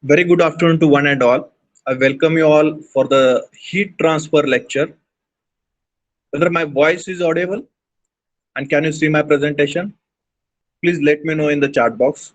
Very good afternoon to one and all. I welcome you all for the heat transfer lecture. Whether my voice is audible and can you see my presentation? Please let me know in the chat box.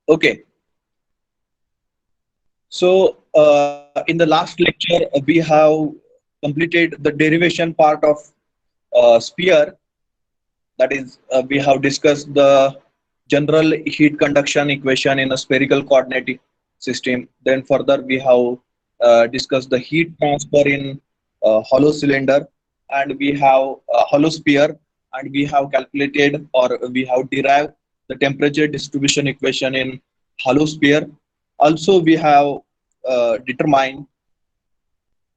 Okay, so in the last lecture, we have completed the derivation part of sphere. That is, we have discussed the general heat conduction equation in a spherical coordinate system. Then further, we have discussed the heat transfer in hollow cylinder, and we have hollow sphere, and we have calculated or we have derived the temperature distribution equation in hollow sphere. Also, we have determined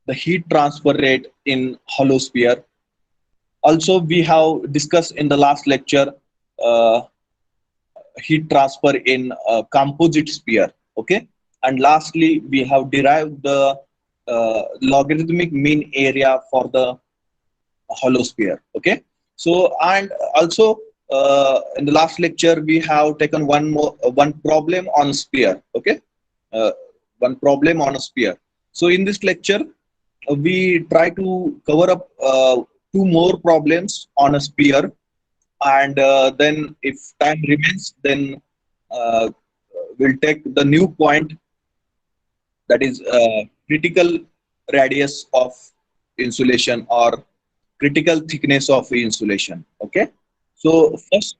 the heat transfer rate in hollow sphere. Also, we have discussed in the last lecture uh, heat transfer in composite sphere. Okay, and lastly, we have derived the logarithmic mean area for the hollow sphere. Okay, so and also in the last lecture we have taken one problem on sphere. Okay, uh, one problem on a sphere. So in this lecture we try to cover up two more problems on a sphere, and then if time remains, then uh, we'll take the new point, that is critical radius of insulation or critical thickness of insulation. Okay, so first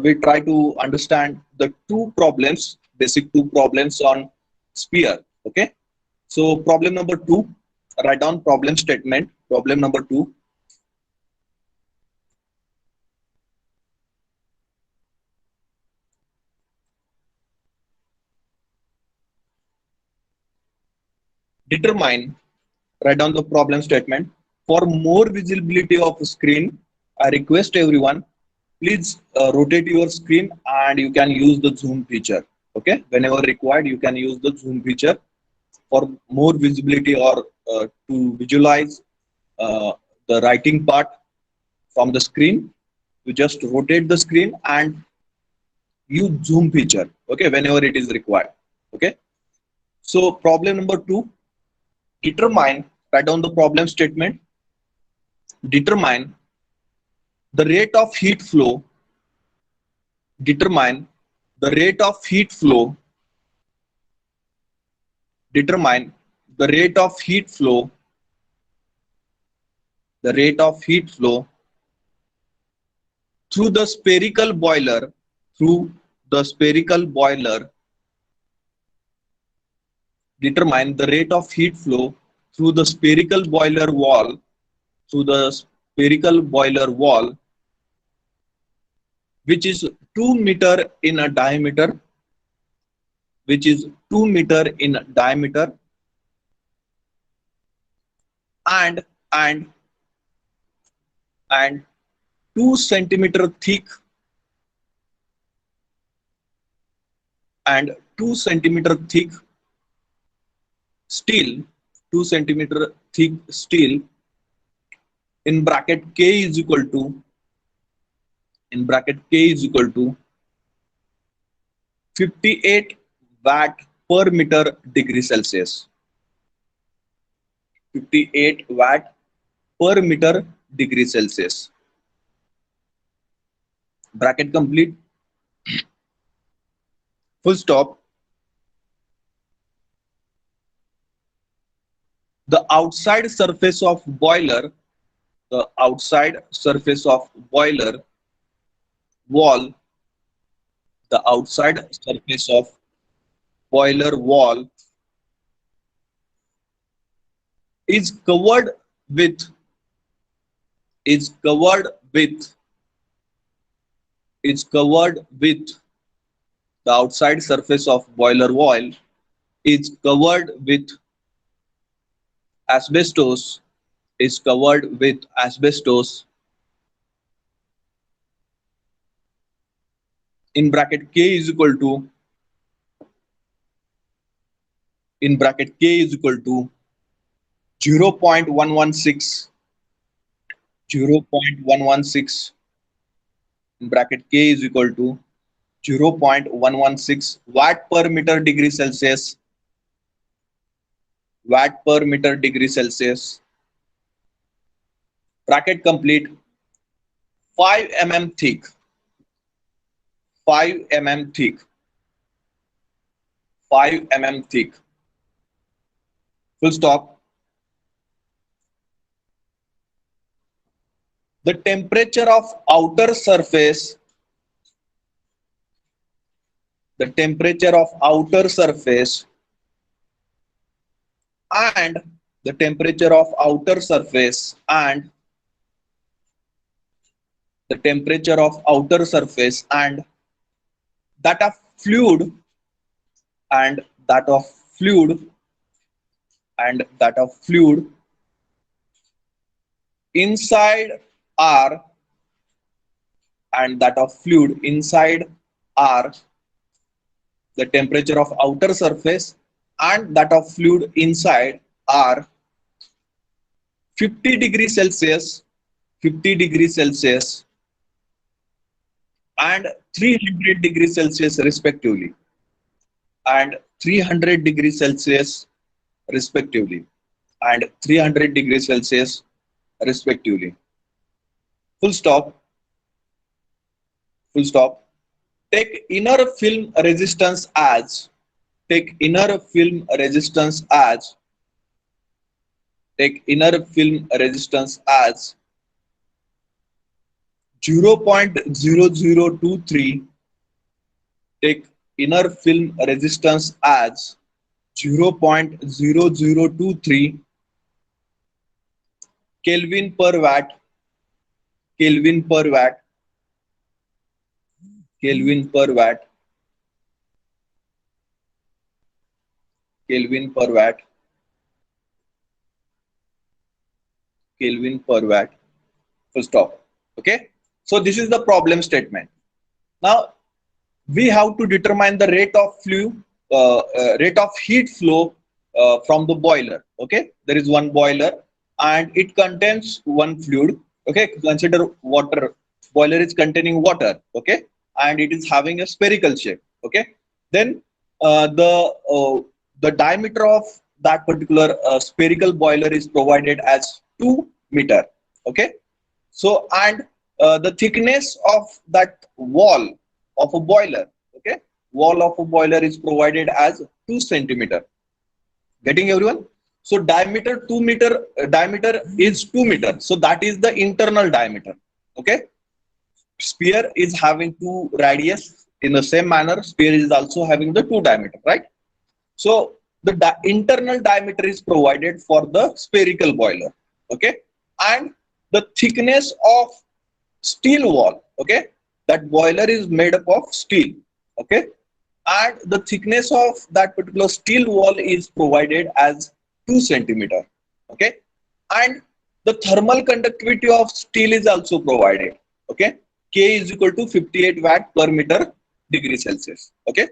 we try to understand the two problems, basic two problems on sphere. Okay, so problem number two, write down problem statement. Problem number two: determine, write down the problem statement. For more visibility of screen, I request everyone, please rotate your screen and you can use the zoom feature. Okay, whenever required you can use the zoom feature for more visibility, or to visualize uh, the writing part from the screen. You just rotate the screen and use zoom feature, okay, whenever it is required. Okay, so problem number two: determine, write down the problem statement. Determine the rate of heat flow. Determine the rate of heat flow. Determine the rate of heat flow. The rate of heat flow through the spherical boiler. Through the spherical boiler. Determine the rate of heat flow through the spherical boiler wall. Through the spherical boiler wall, which is 2 meter in a diameter. Which is 2 meter in diameter, and and and 2 centimeter thick, and 2 centimeter thick steel. 2 centimeter thick steel, in bracket K is equal to, in bracket K is equal to 58 watt per meter degree Celsius. 58 watt per meter degree Celsius. Bracket complete. Full stop. The outside surface of boiler, the outside surface of boiler wall, the outside surface of boiler wall is covered with is covered with is covered with the outside surface of boiler wall is covered with asbestos is covered with asbestos in bracket K is equal to in bracket K is equal to 0.116 0.116 in bracket K is equal to 0.116 watt per meter degree Celsius watt per meter degree Celsius. Bracket complete. 5 mm thick 5 mm thick 5 mm thick. Full stop. The temperature of outer surface the temperature of outer surface and the temperature of outer surface and the temperature of outer surface and that of fluid and that of fluid and that of fluid inside are and that of fluid inside are the temperature of outer surface and that of fluid inside are 50 degrees Celsius 50 degrees Celsius and 300 degrees Celsius respectively and 300 degrees Celsius respectively and 300 degrees Celsius respectively. Full stop. Full stop. Take inner film resistance as take inner film resistance as take inner film resistance as 0.0023 take inner film resistance as 0.0023 Kelvin per watt Kelvin per watt Kelvin per watt Kelvin per watt Kelvin per watt. Full stop. Okay, so this is the problem statement. Now we have to determine the rate of rate of heat flow from the boiler. Okay, there is one boiler and it contains one fluid. Okay, consider water. Boiler is containing water. Okay, and it is having a spherical shape. Okay, then the diameter of that particular spherical boiler is provided as 2 meter. Okay, so and the thickness of that wall of a boiler, okay, wall of a boiler is provided as 2 centimeter. Getting everyone? So diameter 2 meter, diameter is 2 meter, so that is the internal diameter. Okay, sphere is having 2 radius. In the same manner, sphere is also having the 2 diameter, right? So the internal diameter is provided for the spherical boiler. Okay, and the thickness of steel wall, okay, that boiler is made up of steel. Okay, and the thickness of that particular steel wall is provided as 2 centimeter. Okay, and the thermal conductivity of steel is also provided. Okay, K is equal to 58 watt per meter degree Celsius. Okay,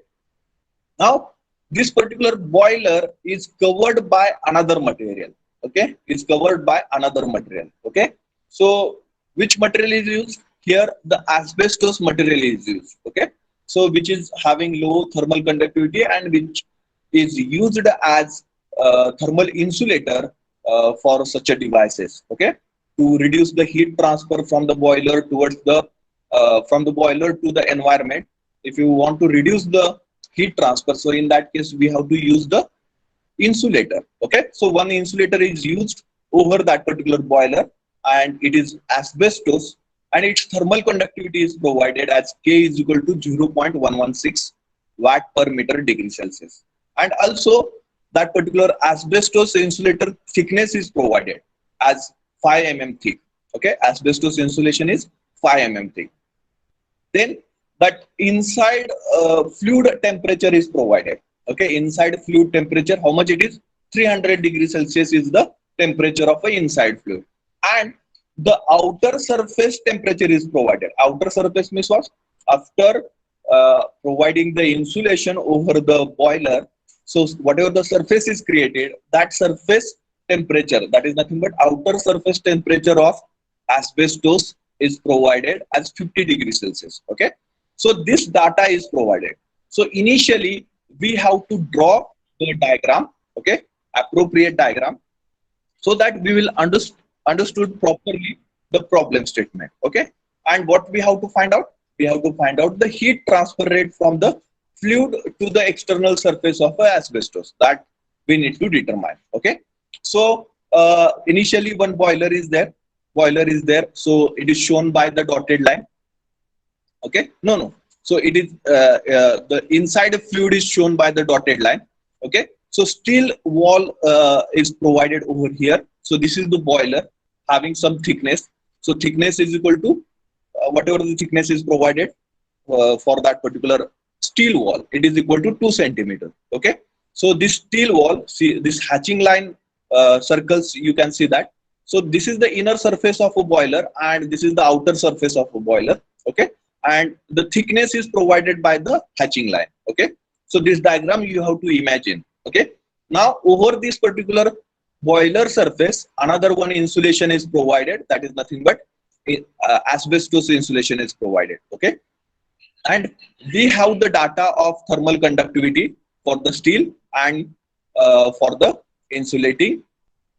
now this particular boiler is covered by another material. Okay, is covered by another material. Okay, so which material is used here? The asbestos material is used. Okay, so which is having low thermal conductivity and which is used as thermal insulator for such a devices. Okay, to reduce the heat transfer from the boiler towards the from the boiler to the environment. If you want to reduce the heat transfer, so in that case we have to use the insulator. Okay, so one insulator is used over that particular boiler, and it is asbestos, and its thermal conductivity is provided as K is equal to 0.116 watt per meter degree Celsius. And also that particular asbestos insulator thickness is provided as 5 mm thick. Okay, asbestos insulation is 5 mm thick. Then that inside fluid temperature is provided. Okay, inside fluid temperature, how much it is? 300 degrees Celsius is the temperature of an inside fluid. And the outer surface temperature is provided. Outer surface means what? After providing the insulation over the boiler, so whatever the surface is created, that surface temperature, that is nothing but outer surface temperature of asbestos, is provided as 50 degrees Celsius. Okay, so this data is provided. So initially we have to draw the diagram, okay, appropriate diagram, so that we will understood properly the problem statement. Okay, and what we have to find out? We have to find out the heat transfer rate from the fluid to the external surface of asbestos, that we need to determine. Okay, so initially one boiler is there, so it is shown by the dotted line. Okay, no, so it is the inside fluid is shown by the dotted line. Okay, so steel wall is provided over here. So this is the boiler having some thickness. So thickness is equal to whatever the thickness is provided for that particular steel wall, it is equal to 2 centimeter. Okay, so this steel wall, see this hatching line circles, you can see that. So this is the inner surface of a boiler, and this is the outer surface of a boiler. Okay, and the thickness is provided by the hatching line. Okay, so this diagram you have to imagine. Okay, now over this particular boiler surface, another one insulation is provided, that is nothing but asbestos insulation is provided. Okay, and we have the data of thermal conductivity for the steel and for the insulating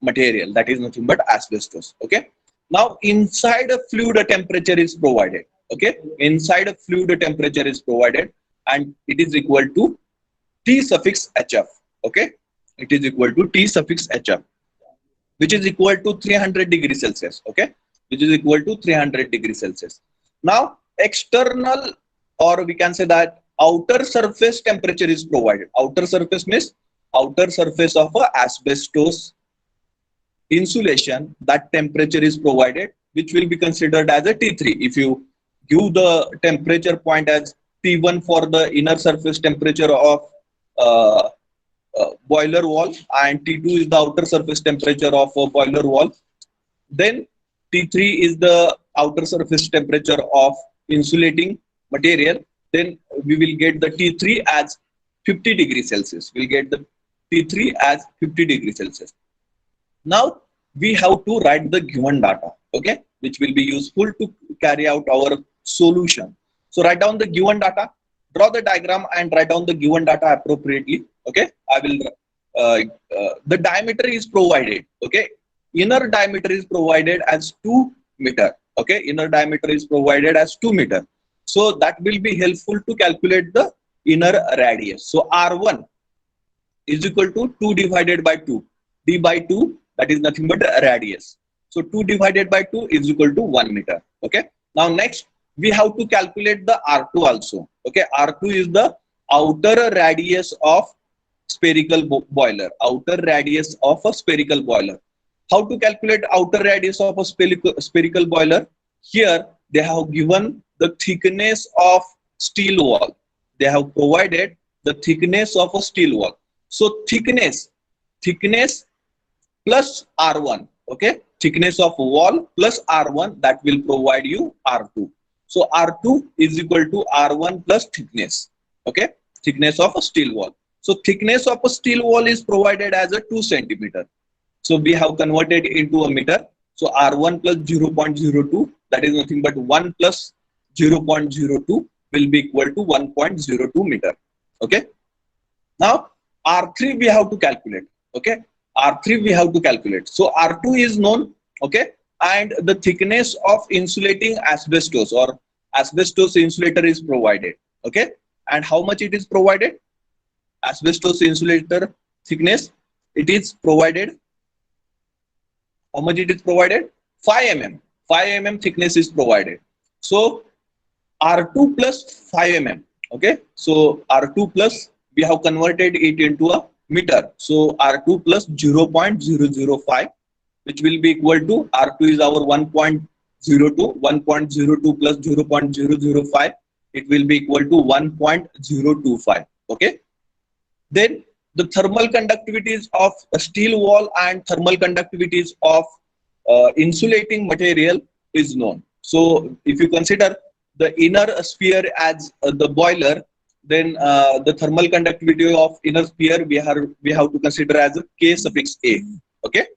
material, that is nothing but asbestos. Okay, now inside a fluid a temperature is provided. Okay, inside a fluid a temperature is provided, and it is equal to T suffix HF. Okay, it is equal to T suffix HF, which is equal to 300 degrees Celsius. Okay, which is equal to 300 degrees Celsius. Now external, or we can say that outer surface temperature is provided. Outer surface means outer surface of a asbestos insulation, that temperature is provided, which will be considered as a T3. If you give the temperature point as T1 for the inner surface temperature of boiler wall, and T2 is the outer surface temperature of a boiler wall, then T3 is the outer surface temperature of insulating material, then we will get the T3 as 50 degrees Celsius. We'll get the T3 as 50 degrees Celsius. Now we have to write the given data, okay, which will be useful to carry out our solution. So write down the given data, draw the diagram and write down the given data appropriately. Okay, I will the diameter is provided. Okay, inner diameter is provided as 2 meter. Okay, inner diameter is provided as 2 meter. So that will be helpful to calculate the inner radius. So R1 is equal to 2 divided by 2. D by 2, that is nothing but radius. So 2 divided by 2 is equal to 1 meter. Okay. Now next we have to calculate the R2 also. Okay. R2 is the outer radius of spherical boiler. Outer radius of a spherical boiler. How to calculate outer radius of a spherical boiler? Here they have given the thickness of steel wall. They have provided the thickness of a steel wall. So thickness plus R1. Okay, thickness of wall plus R1, that will provide you R2. So R2 is equal to R1 plus thickness. Okay, thickness of a steel wall. So thickness of a steel wall is provided as a 2 centimeter. So we have converted into a meter. So R1 plus 0.02, that is nothing but 1 plus 0.02 will be equal to 1.02 meter. Okay. Now R3 we have to calculate. Okay, R3 we have to calculate. So R2 is known. Okay, and the thickness of insulating asbestos or asbestos insulator is provided. Okay, and how much it is provided? Asbestos insulator thickness, it is provided. How much it is provided? 5 mm. 5 mm thickness is provided. So R2 plus 5 mm. Okay, so R2 plus, we have converted it into a meter. So R2 plus 0.005, which will be equal to, R2 is our 1.02, 1.02 plus 0.005, it will be equal to 1.025. Okay, then the thermal conductivities of a steel wall and thermal conductivities of insulating material is known. So if you consider the inner sphere as the boiler, then the thermal conductivity of inner sphere we have to consider as a K suffix A. Okay,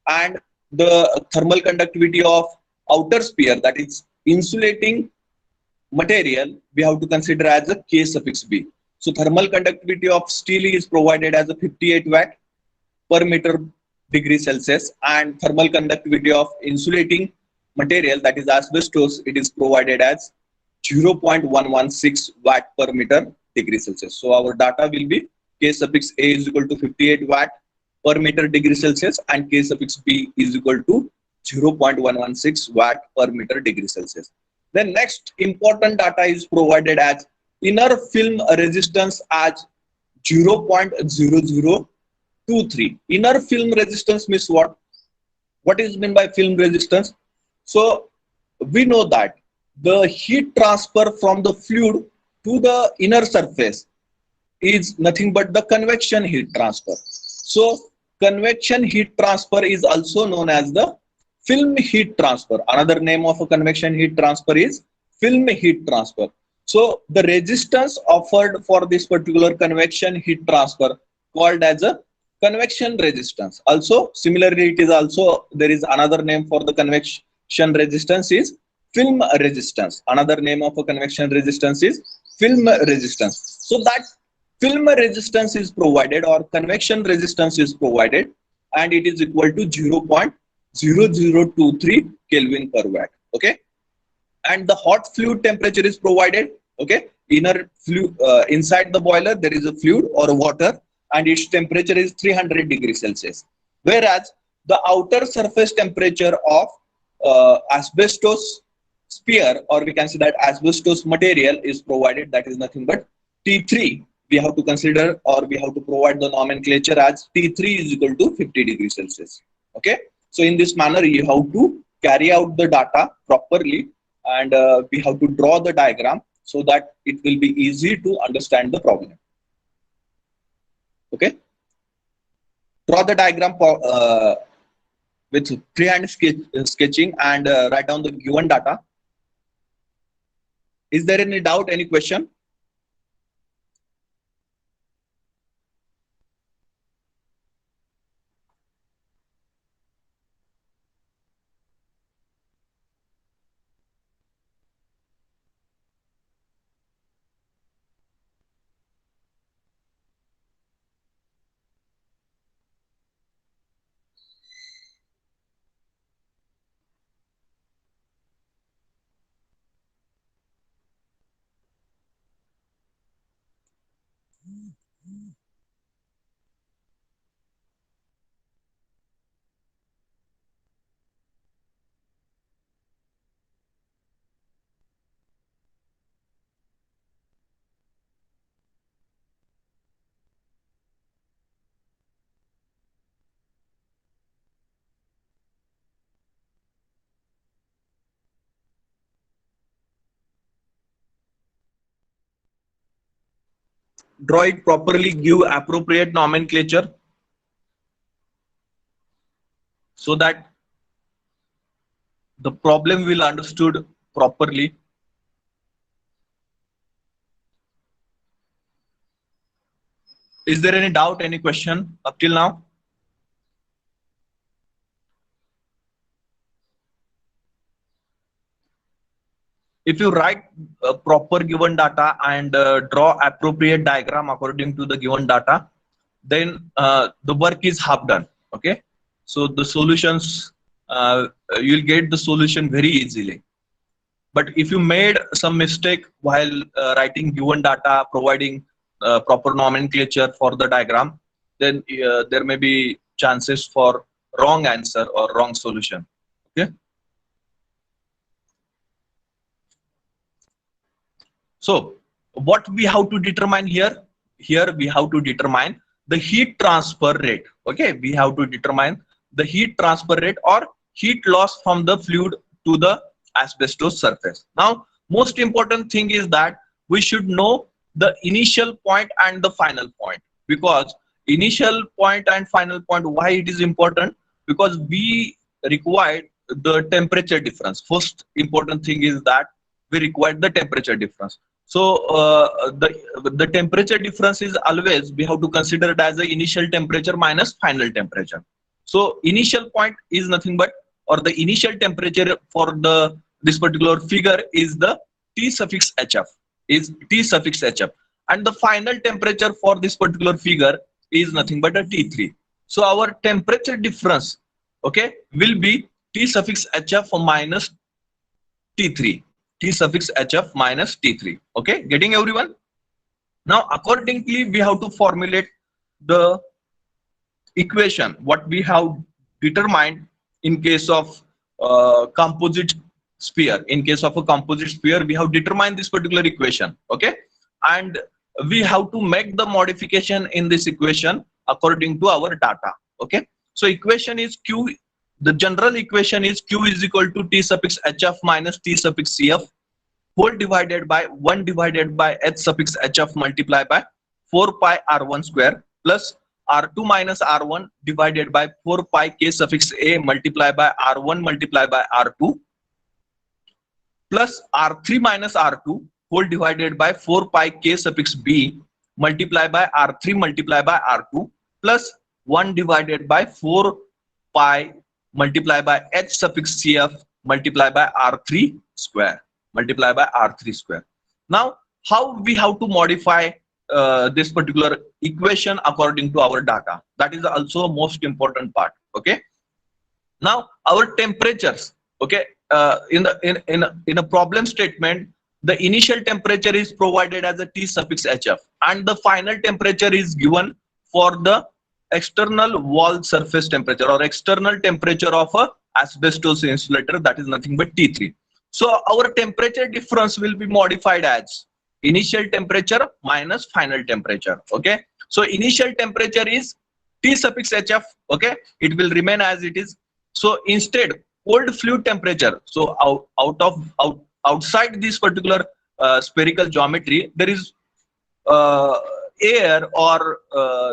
and the thermal conductivity of outer sphere, that is insulating material, we have to consider as a K suffix B. So thermal conductivity of steel is provided as a 58 watt per meter degree Celsius, and thermal conductivity of insulating material, that is asbestos, it is provided as 0.116 watt per meter degree Celsius. So our data will be K suffix A is equal to 58 watt per meter degree Celsius and K suffix B is equal to 0.116 watt per meter degree Celsius. Then next important data is provided as inner film resistance as 0.0023. Inner film resistance means what? What is meant by film resistance? So we know that the heat transfer from the fluid to the inner surface is nothing but the convection heat transfer. So convection heat transfer is also known as the film heat transfer. Another name of a convection heat transfer is film heat transfer. So the resistance offered for this particular convection heat transfer called as a convection resistance. Also similarly, it is also, there is another name for the convection resistance is film resistance. Another name of a convection resistance is film resistance. So that film resistance is provided or convection resistance is provided, and it is equal to 0.0023 Kelvin per watt. Okay, and the hot fluid temperature is provided. Okay, inner fluid, inside the boiler there is a fluid or water, and its temperature is 300 degrees Celsius, whereas the outer surface temperature of asbestos sphere, or we can say that asbestos material, is provided, that is nothing but T3. We have to consider, or we have to provide the nomenclature as T3 is equal to 50 degrees Celsius. Okay, so in this manner you have to carry out the data properly, and we have to draw the diagram so that it will be easy to understand the problem. Okay, draw the diagram for, with freehand sketching, and write down the given data. Is there any doubt, any question? Draw it properly, give appropriate nomenclature so that the problem will understood properly. Is there any doubt, any question up till now? If you write proper given data and draw appropriate diagram according to the given data, then the work is half done. Okay, so the solutions, you'll get the solution very easily. But if you made some mistake while writing given data, providing proper nomenclature for the diagram, then there may be chances for wrong answer or wrong solution. Okay, so what we have to determine here? Here we have to determine the heat transfer rate. Okay, we have to determine the heat transfer rate or heat loss from the fluid to the asbestos surface. Now, most important thing is that we should know the initial point and the final point, because initial point and final point, why it is important? Because we require the temperature difference. First important thing is that we require the temperature difference. So the temperature difference is always, we have to consider it as the initial temperature minus final temperature. So initial point is nothing but, or the initial temperature for the this particular figure is the T suffix HF, is T suffix HF, and the final temperature for this particular figure is nothing but a T3. So our temperature difference, okay, will be T suffix HF minus T3. T suffix HF minus T3. Okay, getting everyone? Now, accordingly, we have to formulate the equation what we have determined in case of composite sphere. In case of a composite sphere, we have determined this particular equation. Okay, and we have to make the modification in this equation according to our data. Okay, so equation is Q. The general equation is Q is equal to T suffix HF minus T suffix CF whole divided by 1 divided by H suffix HF multiplied by 4 pi R1 square plus R2 minus R1 divided by 4 pi K suffix A multiplied by R1 multiplied by R2 plus R3 minus R2 whole divided by 4 pi K suffix B multiplied by R3 multiplied by R2 plus 1 divided by 4 pi multiplied by H suffix CF multiplied by R3 square multiplied by R3 square. Now, how we have to modify this particular equation according to our data? That is also a most important part. Okay. Now, our temperatures. Okay. In a problem statement, the initial temperature is provided as a T suffix HF, and the final temperature is given for the external wall surface temperature or external temperature of a asbestos insulator, that is nothing but T3. So our temperature difference will be modified as initial temperature minus final temperature. Okay, so initial temperature is T suffix HF. Okay, it will remain as it is. So instead, cold fluid temperature, so outside this particular spherical geometry, there is air, or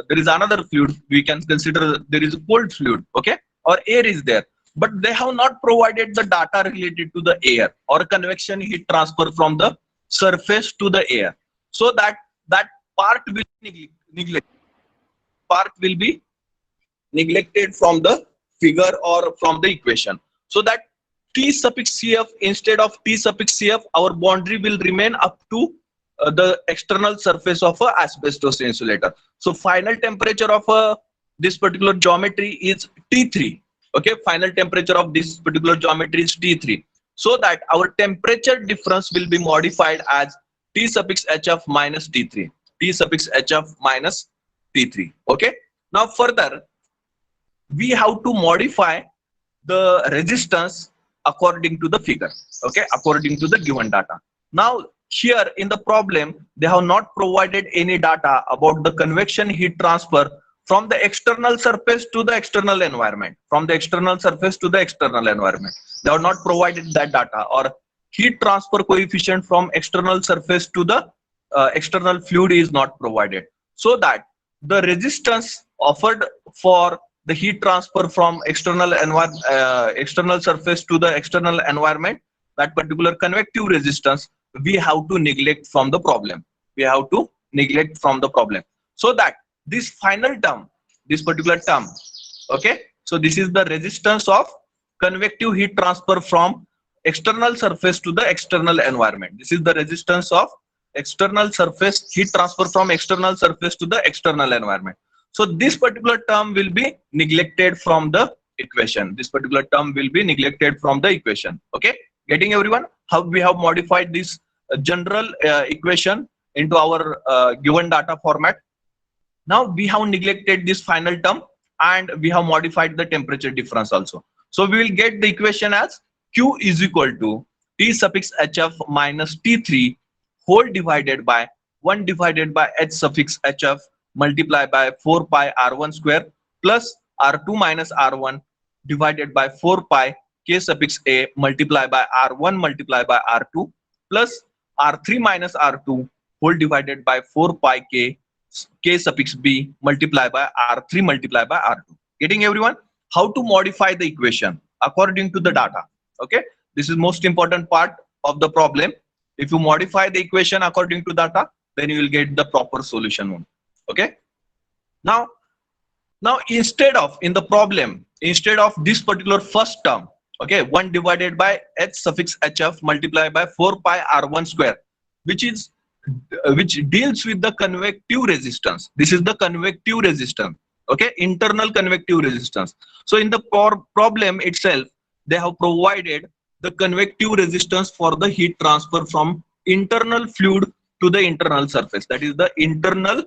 there is another fluid. We can consider there is a cold fluid, okay, or air is there, but they have not provided the data related to the air or convection heat transfer from the surface to the air, so that part will be neglected from the figure or from the equation, so that T suffix CF instead of T suffix CF, our boundary will remain up to the external surface of a asbestos insulator. So final temperature of this particular geometry is T3. Okay, final temperature of this particular geometry is T3. So that our temperature difference will be modified as T suffix HF minus T3. T suffix HF minus T3. Okay. Now further, we have to modify the resistance according to the figure. Okay, according to the given data. Now here in the problem, they have not provided any data about the convection heat transfer from the external surface to the external environment. From the external surface to the external environment, they have not provided that data, or heat transfer coefficient from external surface to the external fluid is not provided, so that the resistance offered for the heat transfer from external surface to the external environment, that particular convective resistance, we have to neglect from the problem. We have to neglect from the problem, so that this final term, this particular term, okay, so this is the resistance of convective heat transfer from external surface to the external environment. This is the resistance of external surface heat transfer from external surface to the external environment. So this particular term will be neglected from the equation. This particular term will be neglected from the equation. Okay, getting everyone? How we have modified this general equation into our given data format. Now we have neglected this final term and we have modified the temperature difference also. So we will get the equation as Q is equal to T suffix HF minus T3 whole divided by 1 divided by H suffix HF multiplied by 4 pi R1 square plus R2 minus R1 divided by 4 pi K suffix A multiplied by R1 multiplied by R2 plus R3 minus R2 whole divided by 4 pi K suffix B multiplied by R3 multiplied by R2. Getting everyone? How to modify the equation according to the data. Okay, this is most important part of the problem. If you modify the equation according to data, then you will get the proper solution. Okay, now instead of in the problem, instead of this particular first term, okay, 1 divided by H suffix HF multiplied by 4 pi R1 square, which is which deals with the convective resistance. This is the convective resistance, okay, internal convective resistance. So in the problem itself, they have provided the convective resistance for the heat transfer from internal fluid to the internal surface, that is the internal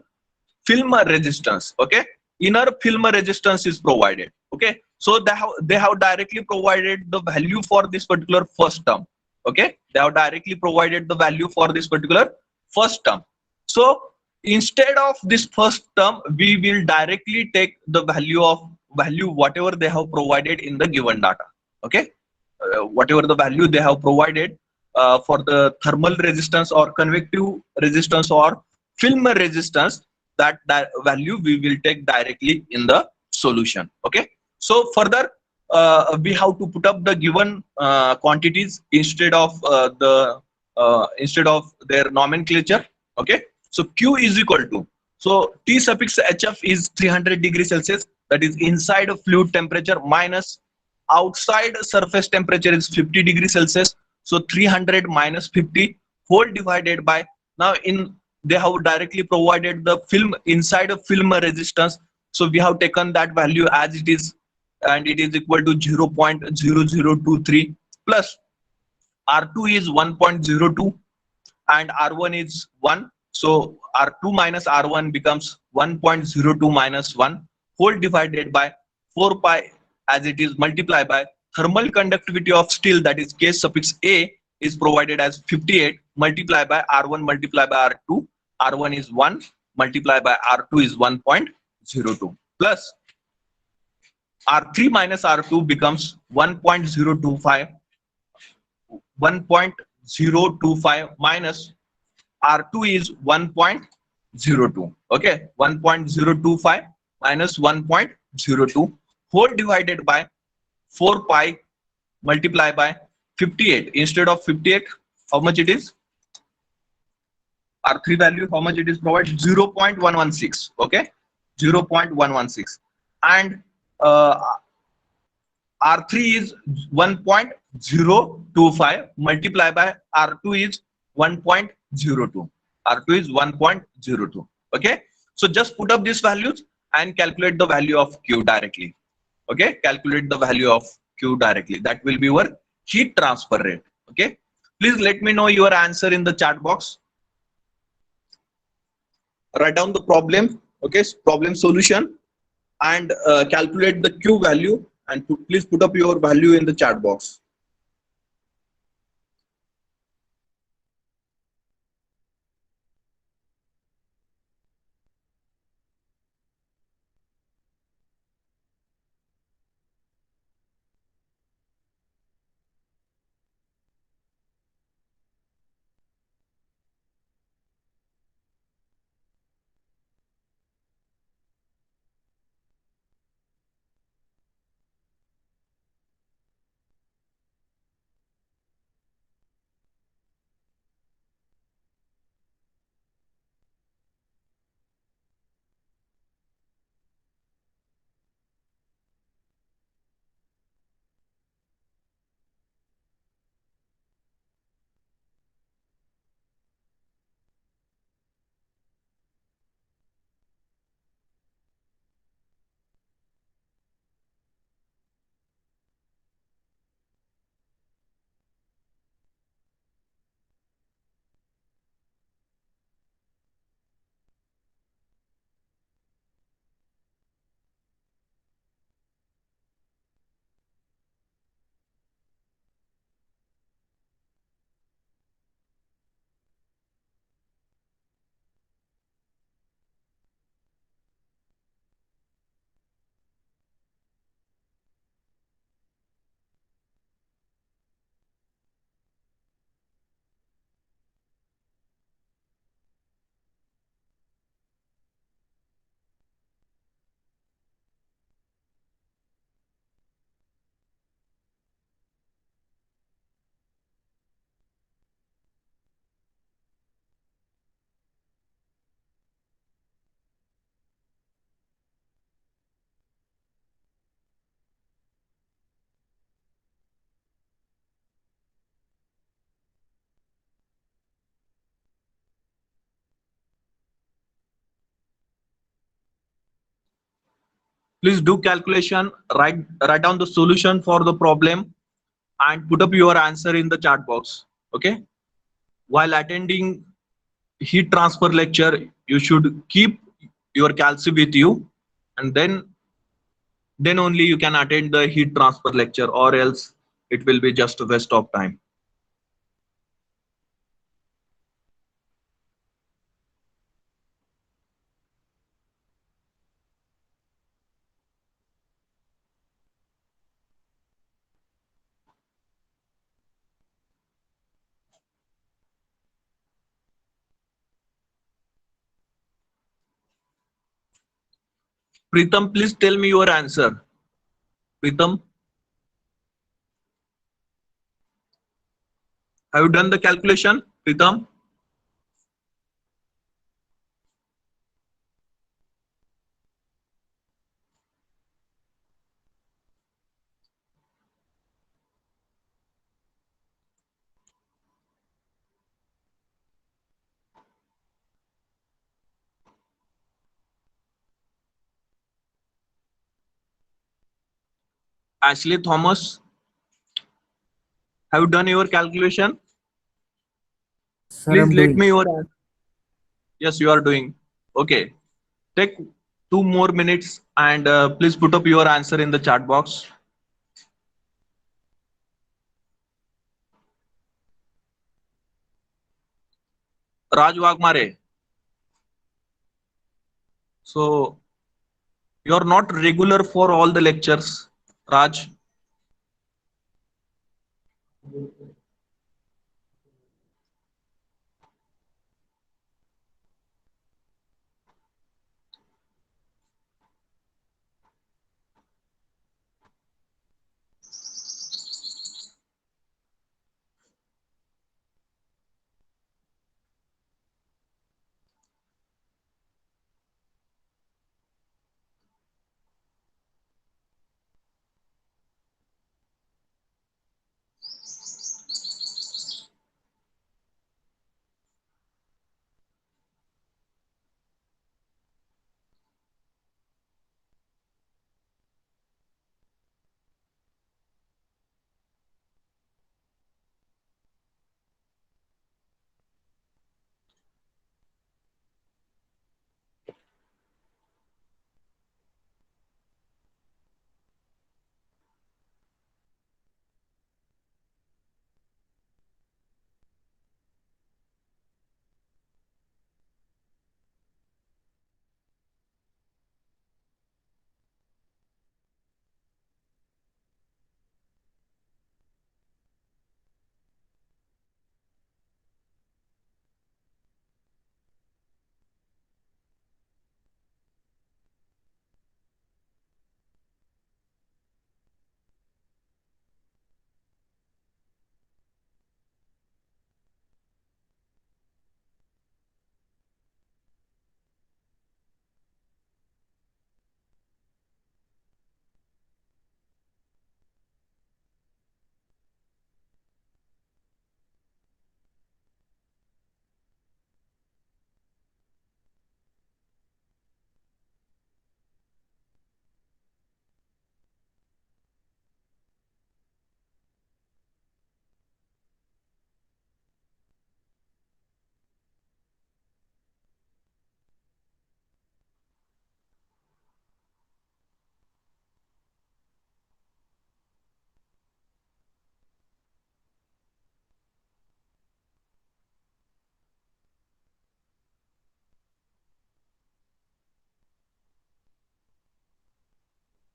film resistance. Okay, inner film resistance is provided. Okay, so they have directly provided the value for this particular first term. Okay, they have directly provided the value for this particular first term. So instead of this first term, we will directly take the value whatever they have provided in the given data. Okay, whatever the value they have provided for the thermal resistance or convective resistance or film resistance, that value we will take directly in the solution. Okay, so further we have to put up the given quantities instead of their nomenclature. Okay, so Q is equal to, so T suffix HF is 300 degrees Celsius, that is inside of fluid temperature, minus outside surface temperature is 50 degrees Celsius. So 300 minus 50 whole divided by, now in they have directly provided the film inside of film resistance. So we have taken that value as it is, and it is equal to 0.0023 plus R2 is 1.02 and R1 is 1. So R2 minus R1 becomes 1.02 minus 1 whole divided by 4 pi as it is multiplied by thermal conductivity of steel, that is K suffix A is provided as 58 multiplied by R1 multiplied by R2. R1 is 1 multiplied by R2 is 1.02 plus R3 minus R2 becomes 1.025 minus R2 is 1.02. Okay, 1.025 minus 1.02 whole divided by 4 pi multiplied by 58. Instead of 58, how much it is? R3 value, how much it is provided? 0.116. Okay, 0.116. And R3 is 1.025 multiplied by R2 is 1.02. R2 is 1.02. Okay, so just put up these values and calculate the value of Q directly. Okay, calculate the value of Q directly. That will be your heat transfer rate. Okay, please let me know your answer in the chat box. Write down the problem. Okay, problem solution, and calculate the Q value, and please put up your value in the chat box. Please do calculation, write down the solution for the problem and put up your answer in the chat box. Okay. While attending heat transfer lecture, you should keep your calci with you, and then only you can attend the heat transfer lecture, or else it will be just a waste of time. Pritam, please tell me your answer. Pritam, have you done the calculation? Pritam? Ashley Thomas, have you done your calculation? Sir, Please I'm let doing. me your answer. Yes, you are doing. Okay. Take 2 more minutes and please put up your answer in the chat box. Raj Wagmare. So you are not regular for all the lectures, Raj.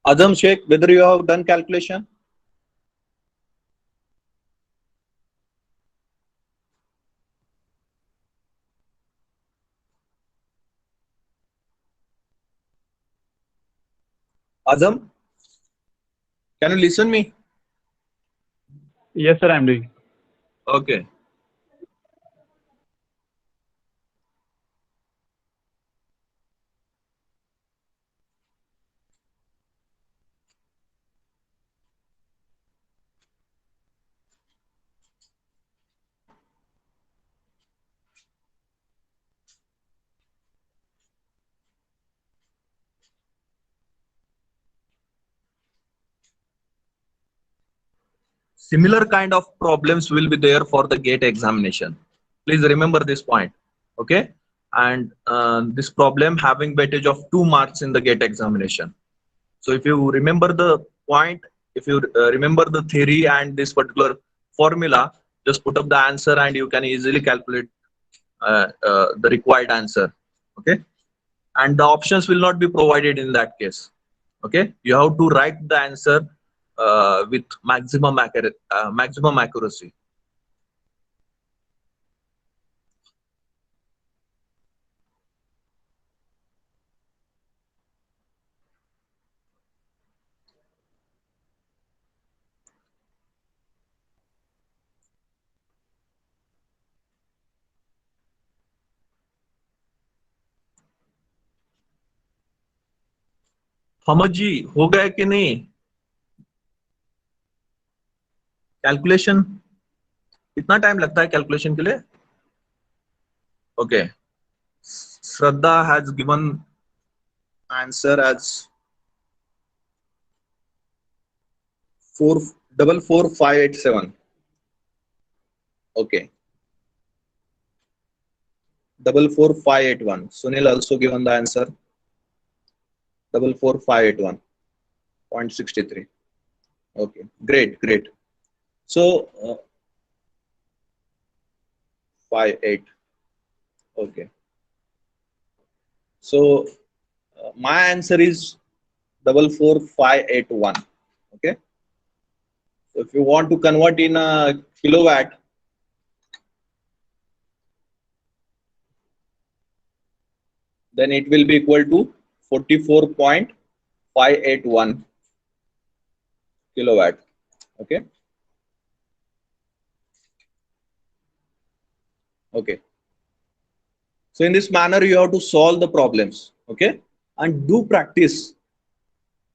Azam Sheikh, whether you have done calculation? Azam, can you listen me? Yes, sir, I'm doing. Okay. similar kind of problems will be there for the GATE examination. Please remember this point. Okay, and this problem having weightage of 2 marks in the GATE examination. So if you remember the point, if you remember the theory and this particular formula, just put up the answer and you can easily calculate the required answer. Okay, and the options will not be provided in that case. Okay, you have to write the answer with maximum accuracy. हमद जी हो गया कि नहीं calculation? कितना time लगता है calculation के लिए? Okay, Shraddha has given answer as 44587. Okay, 44581. Sunil also given the answer 44581.63. Okay, great. So 58. Okay, so my answer is 44581. Okay, so if you want to convert in a kilowatt, then it will be equal to 44.581 kilowatt. Okay. Okay. So in this manner, you have to solve the problems. Okay, and do practice.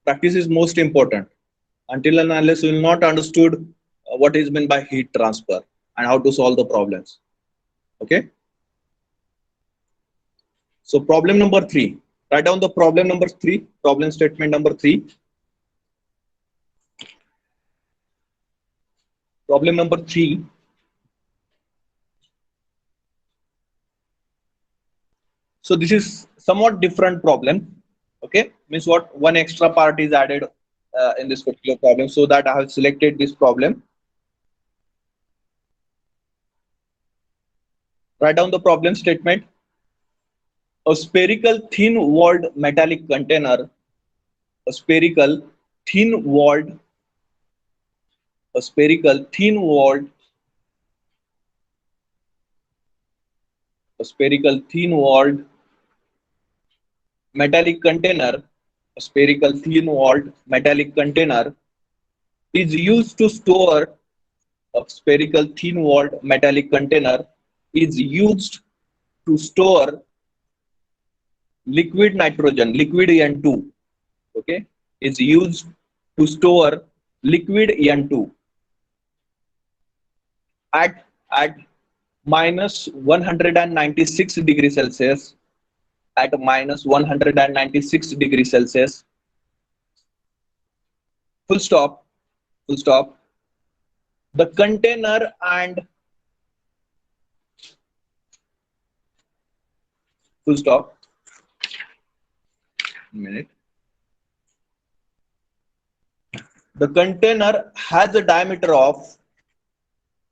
Practice is most important. Until and unless you will not understood what is meant by heat transfer and how to solve the problems. Okay. So problem number 3. Write down the problem number 3. Problem statement number 3. Problem number 3. So this is somewhat different problem. Okay, means what, one extra part is added in this particular problem, so that I have selected this problem. Write down the problem statement. A spherical thin-walled metallic container. A spherical thin-walled metallic container. A spherical thin-walled metallic container is used to store. A spherical thin-walled metallic container is used to store liquid nitrogen, liquid N2. Okay, is used to store liquid N2 at minus 196 degrees Celsius. At minus 196 degrees Celsius. Full stop. The container and full stop. A minute. The container has a diameter of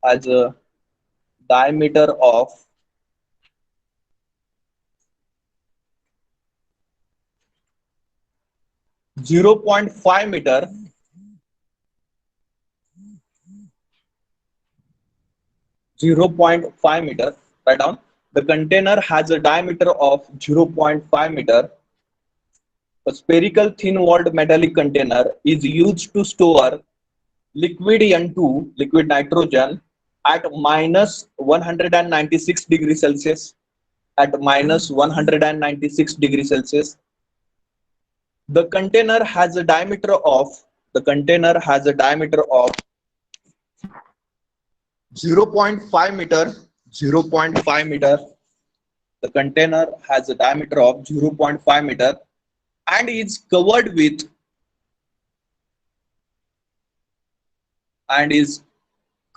0.5 meter. 0.5 meter. Write down. The container has a diameter of 0.5 meter. A spherical thin-walled metallic container is used to store liquid N2, liquid nitrogen, at minus 196 degrees Celsius. At minus 196 degrees Celsius. The container has a diameter of 0.5 meter. 0.5 meter. The container has a diameter of 0.5 meter and is covered with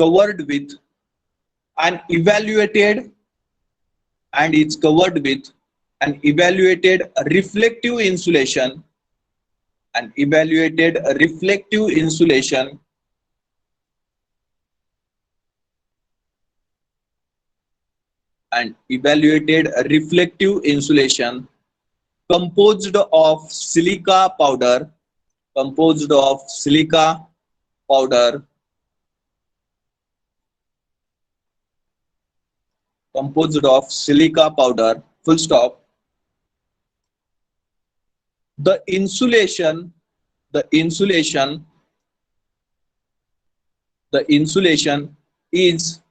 covered with an evaluated reflective insulation, composed of silica powder, powder full stop. The insulation is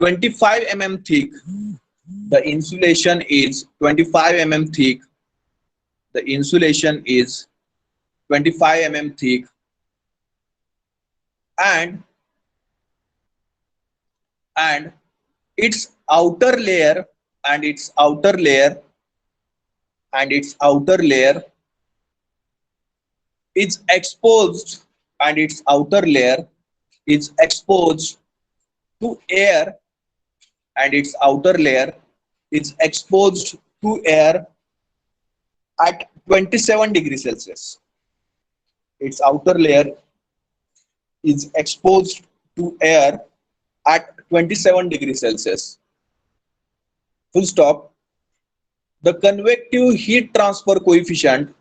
25 mm thick. The insulation is 25 mm thick. And its outer layer is exposed to air, at 27 degrees Celsius. Its outer layer is exposed to air at 27 degrees Celsius. Full stop. The convective heat transfer coefficient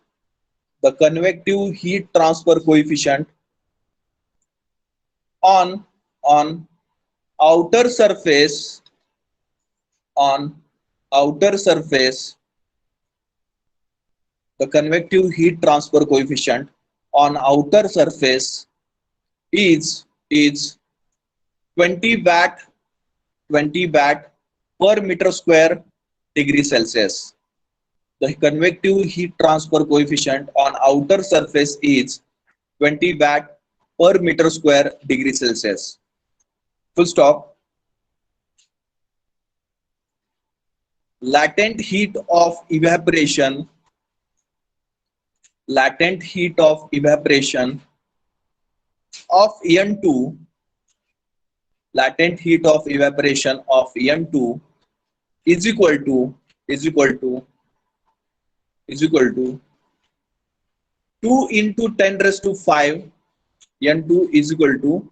on outer surface is 20 watt per meter square degree Celsius. The convective heat transfer coefficient on outer surface is 20 watt per meter square degree Celsius. Full stop. Latent heat of evaporation of En2 is equal to 2 into 10 raised to 5. N2 is equal to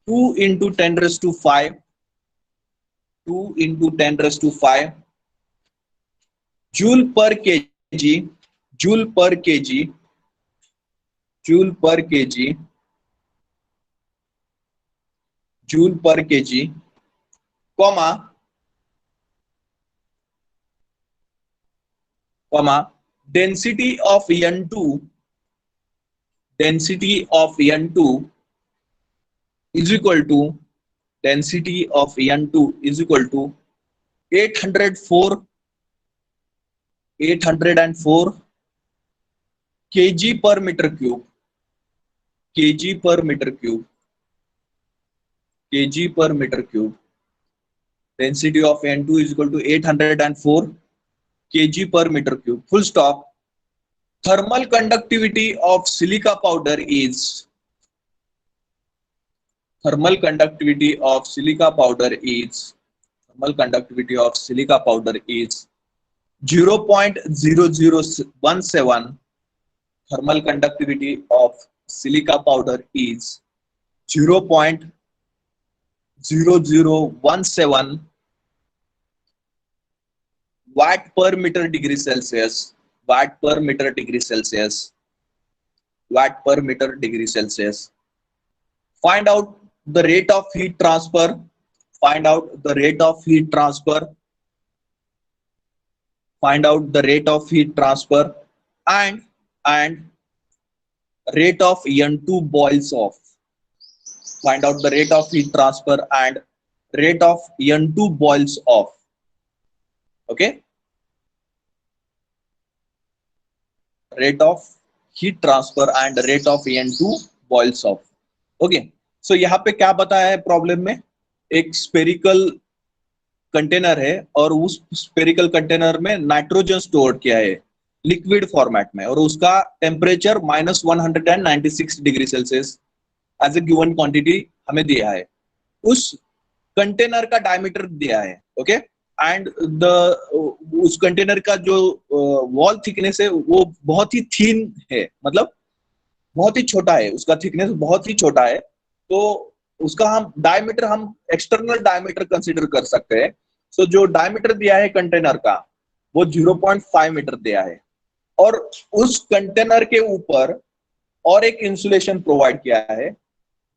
2 into 10 raised to 5 joule per kg, comma density of N2 is equal to 804 kg per meter cube. Density of N2 is equal to 804 kg per meter cube. Full stop. Thermal conductivity of silica powder is 0.0017. Thermal conductivity of silica powder is 0.0017 watt per meter degree Celsius. Find out the rate of heat transfer. And rate of N2 boils off. Find out the rate of heat transfer and rate of N2 boils off. Okay. Rate of heat transfer and rate of N2 boils off. Okay. So यहाँ पे क्या बताया है problem में? एक spherical container है और उस स्पेरिकल कंटेनर में नाइट्रोजन स्टोर किया है. लिक्विड फॉर्मेट में, और उसका temperature -196 degree Celsius as a given quantity हमें दिया है। उस कंटेनर का डायमीटर दिया है, ओके, एंड द उस कंटेनर का जो वॉल थिकनेस है वो बहुत ही थीन है, मतलब बहुत ही छोटा है, उसका थिकनेस बहुत ही छोटा है। तो उसका हम डायमीटर, हम एक्सटर्नल डायमीटर कंसीडर कर सकते हैं। सो जो डायमीटर दिया है कंटेनर का वो 0.5 मीटर दिया है, और उस कंटेनर के ऊपर और एक इंसुलेशन प्रोवाइड किया है,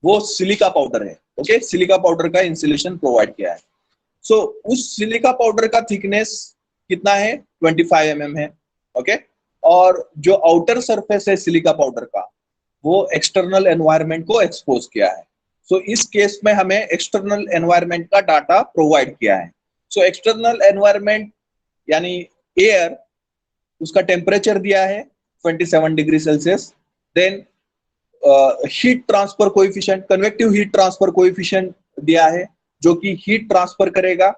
वो सिलिका पाउडर है, ओके, सिलिका पाउडर का इंसुलेशन प्रोवाइड किया है। सो उस सिलिका पाउडर का थिकनेस कितना है, 25 mm है, ओके, और जो आउटर सरफेस है सिलिका पाउडर का वो एक्सटर्नल एनवायरनमेंट को एक्सपोज किया है। सो इस केस में हमें एक्सटर्नल एनवायरनमेंट का डाटा प्रोवाइड किया है। सो एक्सटर्नल एनवायरनमेंट यानी एयर, उसका टेम्परेचर दिया है 27 degree Celsius. Then heat transfer coefficient, convective heat transfer coefficient दिया है, जो कि हीट ट्रांसफर करेगा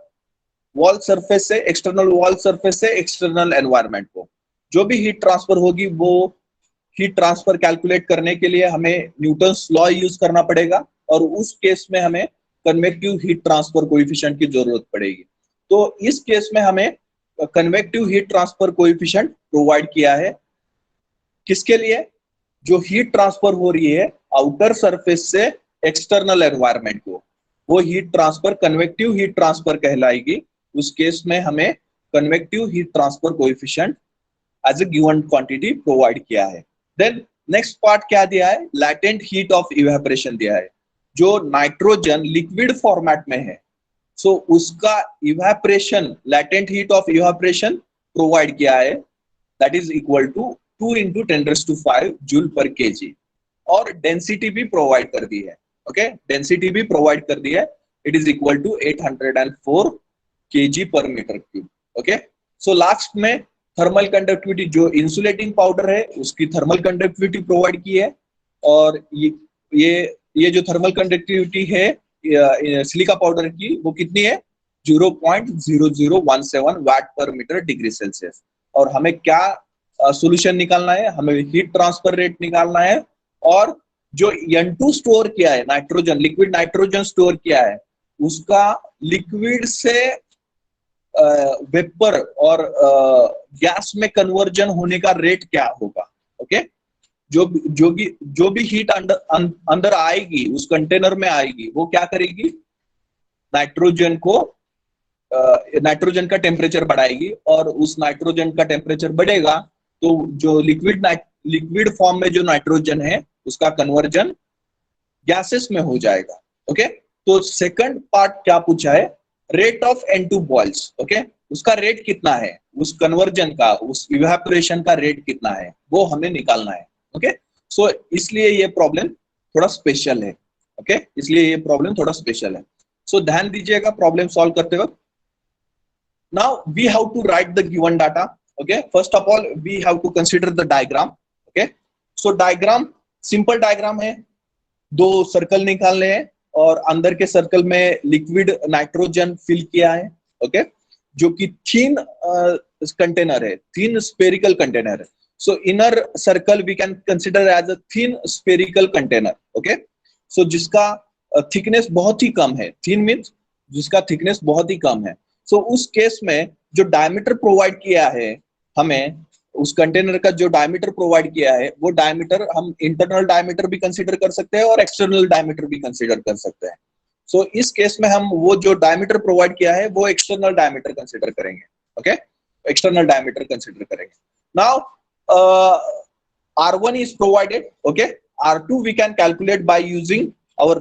वॉल सरफेस से, एक्सटर्नल वॉल सरफेस से एक्सटर्नल एनवायरनमेंट को। जो भी हीट ट्रांसफर होगी वो हीट ट्रांसफर कैलकुलेट करने के लिए हमें न्यूटन्स लॉ यूज करना पड़ेगा, और उस केस में हमें कन्वेक्टिव हीट ट्रांसफर कोएफिशिएंट की जरूरत पड़ेगी। तो इस केस में हमें convective heat transfer coefficient provide किया है, किसके लिए, जो हीट ट्रांसफर हो रही है आउटर सरफेस से एक्सटर्नल एनवायरनमेंट को, वो heat transfer convective heat transfer कहलाएगी। उस केस में हमें convective heat transfer coefficient as a given quantity provide किया है। देन नेक्स्ट पार्ट क्या दिया है, लैटेंट हीट ऑफ इवेपोरेशन दिया है। जो नाइट्रोजन लिक्विड फॉर्मेट में है, सो उसका evaporation, latent heat of evaporation provide किया है, that is equal to 2 × 10⁵ joule per kg, और डेंसिटी भी प्रोवाइड कर दी है, ओके, डेंसिटी भी प्रोवाइड कर दी है, it is equal to 804 kg per metre cube, okay. So last में थर्मल कंडक्टिविटी, जो इंसुलेटिंग पाउडर है उसकी थर्मल कंडक्टिविटी प्रोवाइड की है, और ये जो थर्मल कंडक्टिविटी है सिलिका पाउडर की, वो कितनी है, 0.0017 वाट पर मीटर डिग्री सेल्सियस। और हमें क्या सॉल्यूशन निकालना है, हमें हीट ट्रांसफर रेट निकालना है, और जो N2 स्टोर किया है नाइट्रोजन, लिक्विड नाइट्रोजन स्टोर किया है, उसका लिक्विड से वेपर और गैस में कन्वर्जन होने का रेट क्या होगा, ओके। जो भी हीट अंदर आएगी उस कंटेनर में आएगी, वो क्या करेगी, नाइट्रोजन का टेम्परेचर बढ़ाएगी, और उस नाइट्रोजन का टेम्परेचर बढ़ेगा तो जो लिक्विड फॉर्म में जो नाइट्रोजन है उसका कन्वर्जन गैसेस में हो जाएगा, ओके। तो सेकंड पार्ट क्या पूछा है, rate of N2 boils, okay, उसका रेट कितना है, उस कन्वर्जन का, उस इवेपोरेशन का रेट कितना है, वो हमें निकालना है, ओके। सो इसलिए ये प्रॉब्लम थोड़ा स्पेशल है, ओके, इसलिए ये प्रॉब्लम थोड़ा स्पेशल है। सो ध्यान दीजिएगा प्रॉब्लम सॉल्व करते वक्त। Now we have to write the given data, okay. First of all we have to consider the diagram, okay. So diagram simple diagram है, दो सर्कल निकालने हैं, और अंदर के सर्कल में लिक्विड नाइट्रोजन फिल किया है, ओके, जो कि थीन कंटेनर है, थीन स्फेरिकल कंटेनर है। So inner circle we can consider as a thin spherical container, okay. So जिसका थिकनेस बहुत ही कम है, थीन मीन्स जिसका थिकनेस बहुत ही कम है। सो उस केस में जो डायमीटर प्रोवाइड किया है हमें, उस कंटेनर का जो डायमीटर प्रोवाइड किया है, वो डायमीटर हम इंटरनल डायमीटर भी कंसीडर कर सकते हैं और एक्सटर्नल डायमीटर भी कंसीडर कर सकते हैं। सो इस केस में हम वो जो डायमीटर प्रोवाइड किया है वो एक्सटर्नल डायमीटर कंसीडर करेंगे, ओके, एक्सटर्नल डायमीटर कंसीडर करेंगे। Now R1 is provided, okay, R2 we can calculate by using our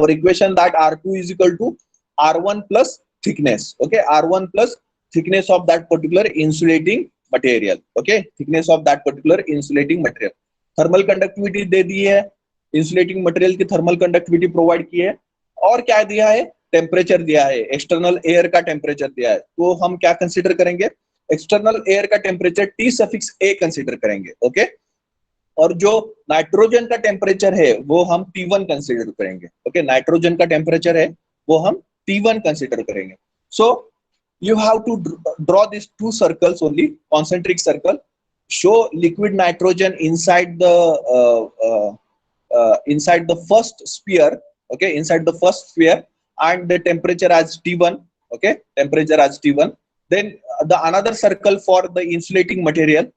equation that R2 is equal to R1 plus thickness, okay, R1 plus thickness of that particular insulating material, okay, thickness of that particular insulating material। Thermal conductivity दे दी है, insulating material की thermal conductivity provide की है, और क्या दिया है, टेम्परेचर दिया है, एक्सटर्नल एयर का टेम्परेचर दिया है। तो हम क्या कंसीडर करेंगे, एक्सटर्नल एयर का टेम्परेचर T⁴A कंसीडर करेंगे, ओके। और जो नाइट्रोजन का टेम्परेचर है वो हम T1 कंसीडर करेंगे, ओके, नाइट्रोजन का टेम्परेचर है वो हम T1 कंसीडर करेंगे। सो you have to draw these two circles only, concentric circle, show liquid nitrogen inside the first sphere, okay, inside the first sphere, and the temperature as T1, okay, temperature as T1. Then the another circle for the insulating material,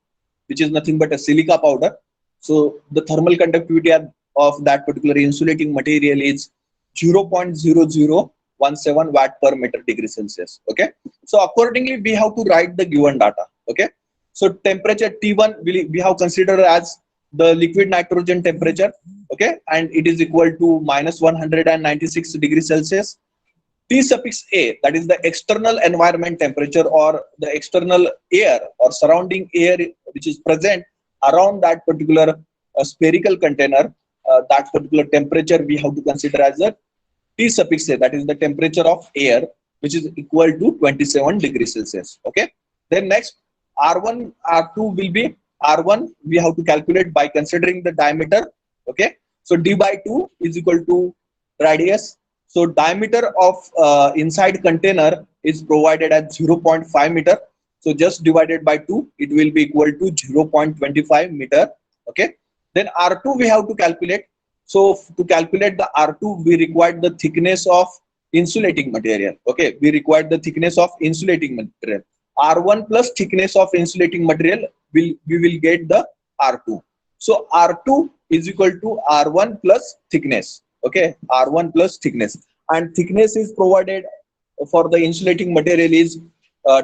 which is nothing but a silica powder. So the thermal conductivity of that particular insulating material is 0.0017 watt per meter degree Celsius. Okay. So accordingly, we have to write the given data. Okay. So temperature T1 we have considered as the liquid nitrogen temperature. Okay, and it is equal to minus 196 degrees Celsius. T suffix A, that is the external environment temperature, or the external air or surrounding air which is present around that particular spherical container, that particular temperature we have to consider as a T suffix A, that is the temperature of air, which is equal to 27 degrees Celsius. Okay. Then next, R1, R2 will be R1, we have to calculate by considering the diameter. Okay. So D by 2 is equal to radius. So diameter of inside container is provided at 0.5 meter. So just divided by 2, it will be equal to 0.25 meter. Okay. Then R2 we have to calculate. So to calculate the R2, we require the thickness of insulating material. Okay. We require the thickness of insulating material. R1 plus thickness of insulating material, we will get the R2. So R2 is equal to R1 plus thickness. Okay, R1 plus thickness, and thickness is provided for the insulating material is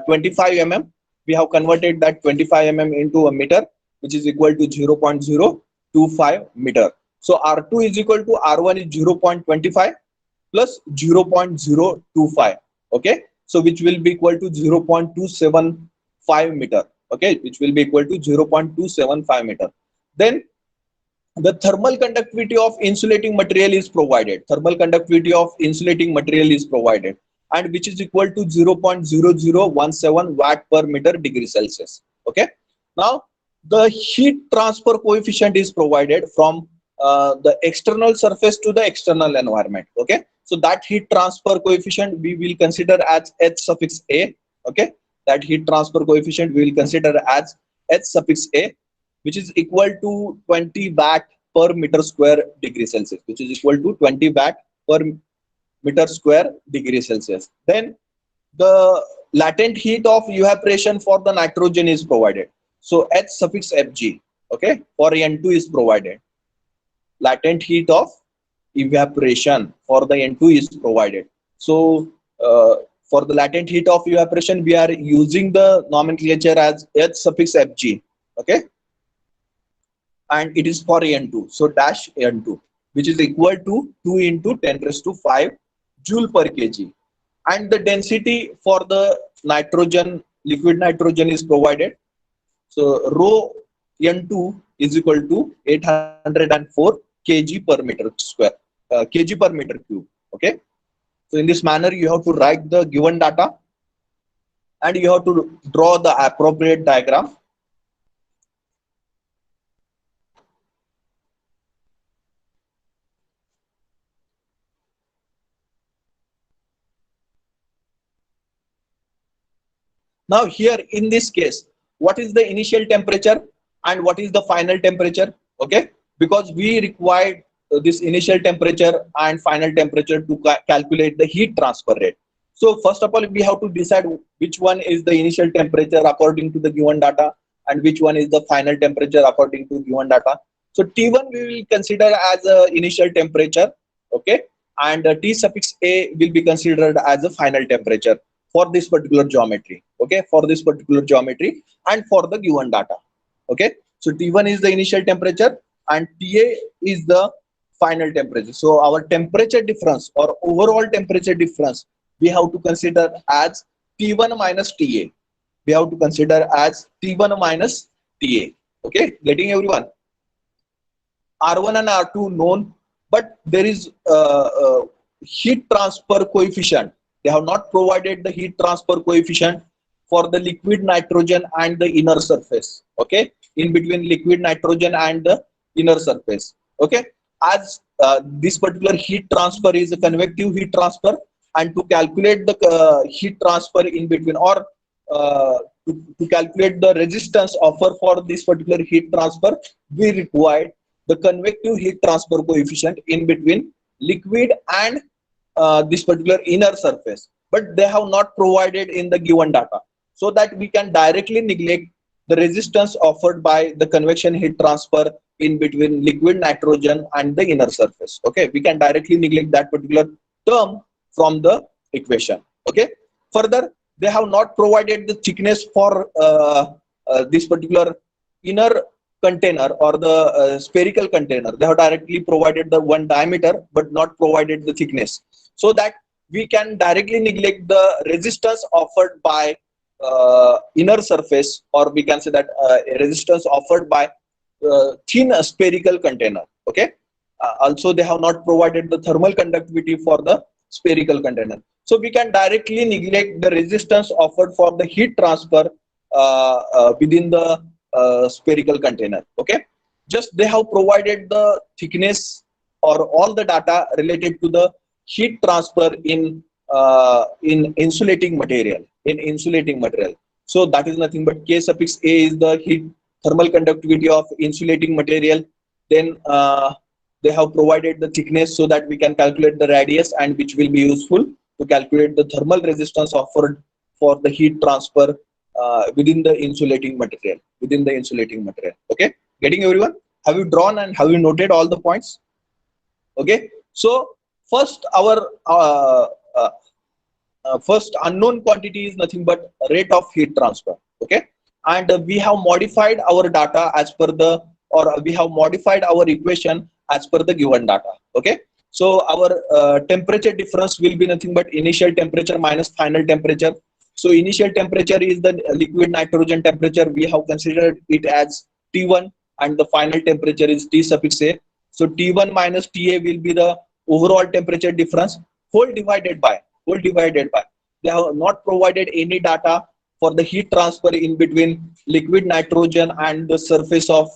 25 mm. We have converted that 25 mm into a meter, which is equal to 0.025 meter. So R2 is equal to R1 is 0.25 plus 0.025. Okay, so which will be equal to 0.275 meter. Okay, which will be equal to 0.275 meter. Then the thermal conductivity of insulating material is provided. Thermal conductivity of insulating material is provided, and which is equal to 0.0017 watt per meter degree Celsius. Okay. Now the heat transfer coefficient is provided from the external surface to the external environment. Okay. So that heat transfer coefficient we will consider as H suffix A. Okay. That heat transfer coefficient we will consider as H suffix A, which is equal to 20 watt per meter square degree Celsius, which is equal to 20 watt per meter square degree Celsius. Then the latent heat of evaporation for the nitrogen is provided. So H suffix Fg, okay, for N2 is provided. Latent heat of evaporation for the N2 is provided. So for the latent heat of evaporation, we are using the nomenclature as H suffix Fg. Okay. And it is for N2, so dash N2, which is equal to 2 into 10 raised to 5 joule per kg. And the density for the nitrogen, liquid nitrogen is provided. So rho N2 is equal to 804 kg per meter square, kg per meter cube. Okay. So in this manner, you have to write the given data, and you have to draw the appropriate diagram. Now here in this case, what is the initial temperature and what is the final temperature? Okay, because we required this initial temperature and final temperature to calculate the heat transfer rate. So first of all, we have to decide which one is the initial temperature according to the given data and which one is the final temperature according to given data. So T1 we will consider as a initial temperature, okay, and T suffix A will be considered as a final temperature for this particular geometry. Okay, for this particular geometry and for the given data. Okay, so T1 is the initial temperature and TA is the final temperature. So our temperature difference or overall temperature difference we have to consider as T1 minus TA. We have to consider as T1 minus TA. Okay, getting everyone? R1 and R2 known, but there is heat transfer coefficient. They have not provided the heat transfer coefficient for the liquid nitrogen and the inner surface. Okay, in between liquid nitrogen and the inner surface. Okay, as this particular heat transfer is a convective heat transfer, and to calculate the heat transfer in between, or to calculate the resistance offered for this particular heat transfer, we required the convective heat transfer coefficient in between liquid and this particular inner surface, but they have not provided in the given data, so that we can directly neglect the resistance offered by the convection heat transfer in between liquid nitrogen and the inner surface. Okay, we can directly neglect that particular term from the equation. Okay, further, they have not provided the thickness for this particular inner container or the spherical container. They have directly provided the one diameter but not provided the thickness, so that we can directly neglect the resistance offered by inner surface, or we can say that a resistance offered by thin spherical container. Okay, also they have not provided the thermal conductivity for the spherical container, so we can directly neglect the resistance offered for the heat transfer within the spherical container. Okay, just they have provided the thickness or all the data related to the heat transfer in insulating material, so that is nothing but K suffix A is the heat thermal conductivity of insulating material. Then they have provided the thickness so that we can calculate the radius, and which will be useful to calculate the thermal resistance offered for the heat transfer within the insulating material. Okay, getting everyone? Have you drawn and have you noted all the points? Okay, so first our first unknown quantity is nothing but rate of heat transfer. Okay, and we have modified our data as per the, or we have modified our equation as per the given data. Okay, so our temperature difference will be nothing but initial temperature minus final temperature. So initial temperature is the liquid nitrogen temperature, we have considered it as T1, and the final temperature is T suffix A. So T1 minus TA will be the overall temperature difference, whole divided by. They have not provided any data for the heat transfer in between liquid nitrogen and the surface of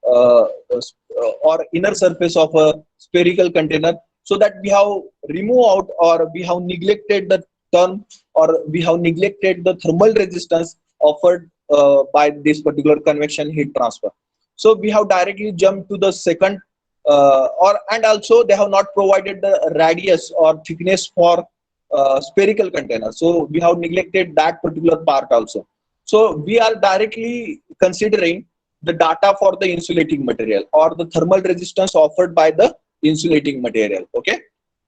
or inner surface of a spherical container, so that we have removed out, or we have neglected the term, or we have neglected the thermal resistance offered by this particular convection heat transfer. So we have directly jumped to the second, and also they have not provided the radius or thickness for spherical container, so we have neglected that particular part also. So we are directly considering the data for the insulating material, or the thermal resistance offered by the insulating material. Okay,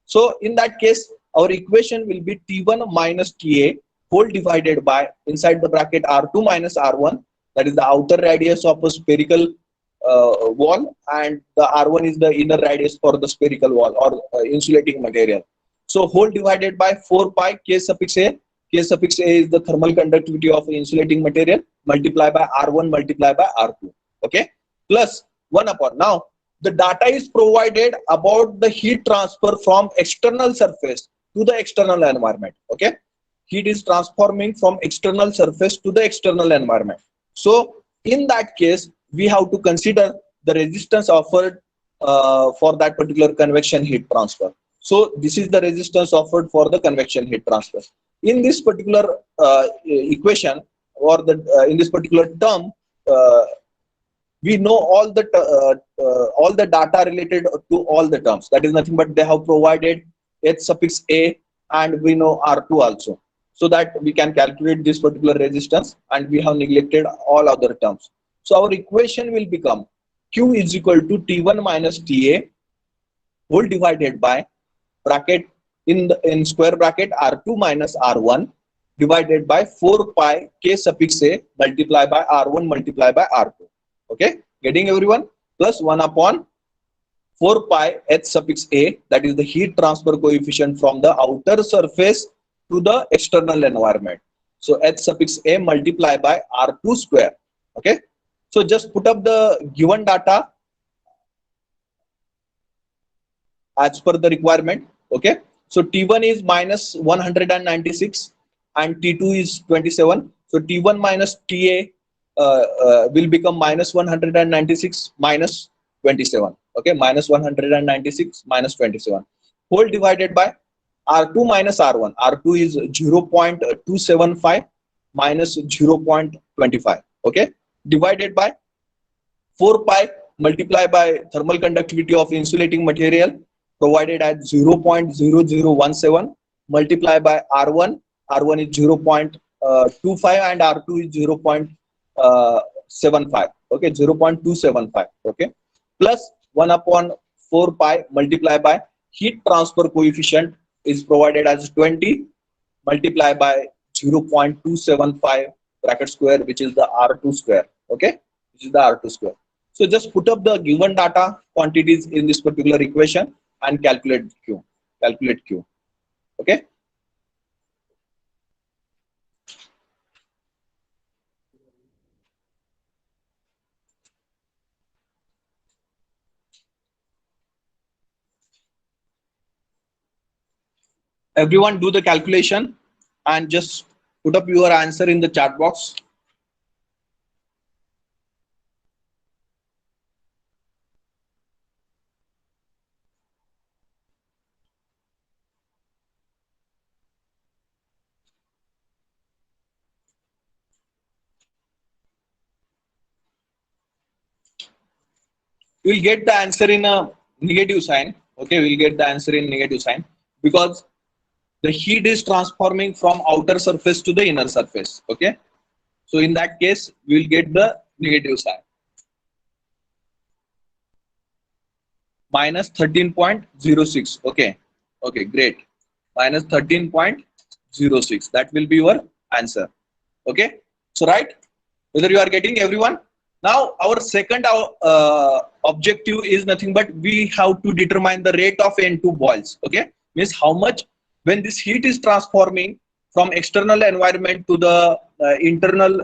so in that case our equation will be T1 minus TA whole divided by, inside the bracket, R2 minus R1, that is the outer radius of a spherical wall, and the R1 is the inner radius for the spherical wall or insulating material. So whole divided by 4 pi K suffix A. K suffix A is the thermal conductivity of insulating material, multiply by R1 multiply by R2. Okay, plus 1 upon. Now the data is provided about the heat transfer from external surface to the external environment. Okay, heat is transforming from external surface to the external environment. So in that case we have to consider the resistance offered for that particular convection heat transfer. So this is the resistance offered for the convection heat transfer. In this particular equation, or the in this particular term, we know all the data related to all the terms. That is nothing but they have provided H suffix A, and we know R2 also, so that we can calculate this particular resistance, and we have neglected all other terms. So our equation will become Q is equal to T1 minus TA whole divided by bracket in square bracket R2 minus R1 divided by 4 pi K suffix A multiply by R1 multiply by R2. Okay, getting everyone? Plus 1 upon 4 pi H suffix A, that is the heat transfer coefficient from the outer surface to the external environment. So H suffix A multiply by R2 square. Okay, so just put up the given data as per the requirement. Okay, so T1 is minus 196 and T2 is 27. So T1 minus TA will become minus 196 minus 27. Okay, minus 196 minus 27 whole divided by R2 minus R1. R2 is 0.275 minus 0.25. Okay, divided by 4 pi multiplied by thermal conductivity of insulating material provided at 0.0017 multiplied by R1. R1 is 0.25 and R2 is 0.75. Okay, 0.275. Okay, plus 1 upon 4 pi multiplied by heat transfer coefficient is provided as 20 multiplied by 0.275 bracket square, which is the R2 square. Okay, which is the R2 square. So just put up the given data quantities in this particular equation and calculate Q. Calculate Q. Okay. Everyone do the calculation and just put up your answer in the chat box. We'll get the answer in a negative sign. Okay, we'll get the answer in negative sign because the heat is transforming from outer surface to the inner surface. Okay, so in that case we'll get the negative sign. Minus 13.06. Okay, okay, great. Minus 13.06. That will be your answer. Okay, so right, whether you are getting everyone. Now our second objective is nothing but we have to determine the rate of N2 boils. Okay, means how much when this heat is transforming from external environment to the internal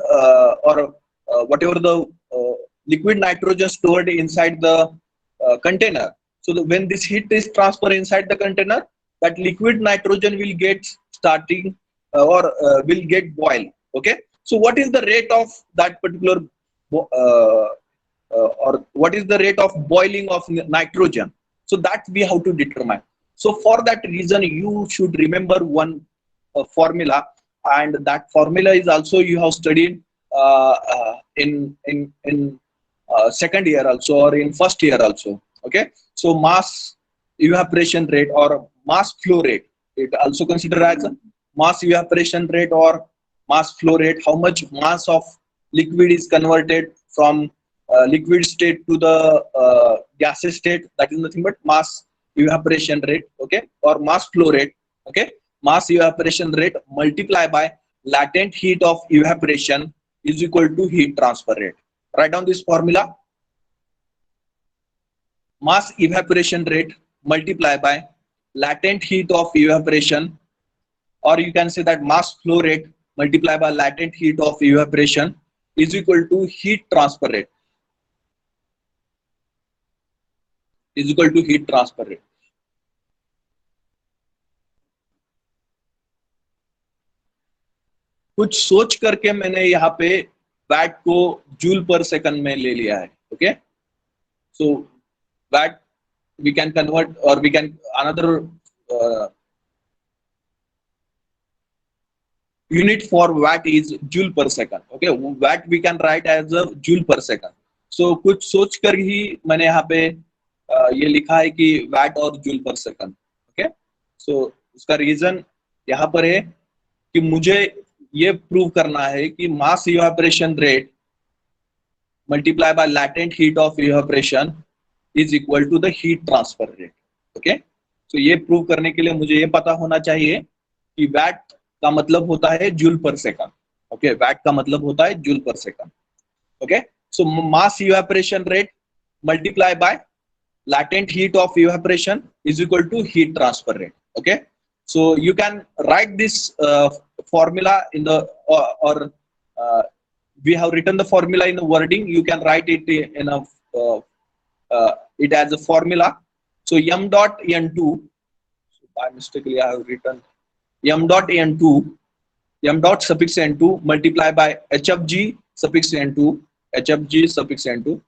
or whatever the liquid nitrogen stored inside the container. So when this heat is transferred inside the container, that liquid nitrogen will get starting or will get boil. Okay, so what is the rate of that particular or what is the rate of boiling of nitrogen? So that we have to determine. So for that reason, you should remember one formula, and that formula is also you have studied in second year also or in first year also. Okay, so mass evaporation rate or mass flow rate, it also considered as a mass evaporation rate or mass flow rate. How much mass of liquid is converted from liquid state to the gaseous state? That is nothing but mass evaporation rate. Okay, or mass flow rate. Okay, mass evaporation rate multiplied by latent heat of evaporation is equal to heat transfer rate. Write down this formula. Mass evaporation rate multiplied by latent heat of evaporation, or you can say that mass flow rate multiplied by latent heat of evaporation is equal to heat transfer rate. Is equal to heat transfer rate. कुछ सोच करके मैंने यहाँ पे VAT को joule पर second में ले लिया है. Okay, so what we can convert or we can another unit for watt is joule per second. Okay, watt we can write as a joule per second. So कुछ सोच कर ही मैंने यहाँ पे ये लिखा है कि watt और joule per second. Okay, so उसका रीजन यहाँ पर है कि मुझे ये प्रूव करना है कि mass evaporation rate multiplied by latent heat of evaporation is equal to the heat transfer rate. Okay, so ये प्रूव करने के लिए मुझे ये पता होना चाहिए कि watt का मतलब होता है जूल पर सेकंड. ओके, वैट का मतलब होता है जूल पर second. Okay, so mass evaporation rate multiply by latent heat of evaporation is equal to heat transfer rate. Okay, so you can write this formula in the or we have written the formula in the wording. You can write it in a it as a formula. So m dot n2, so by mistakenly I have written m dot n2, m dot suffix n2 multiply by h of g suffix n2, h of g suffix n2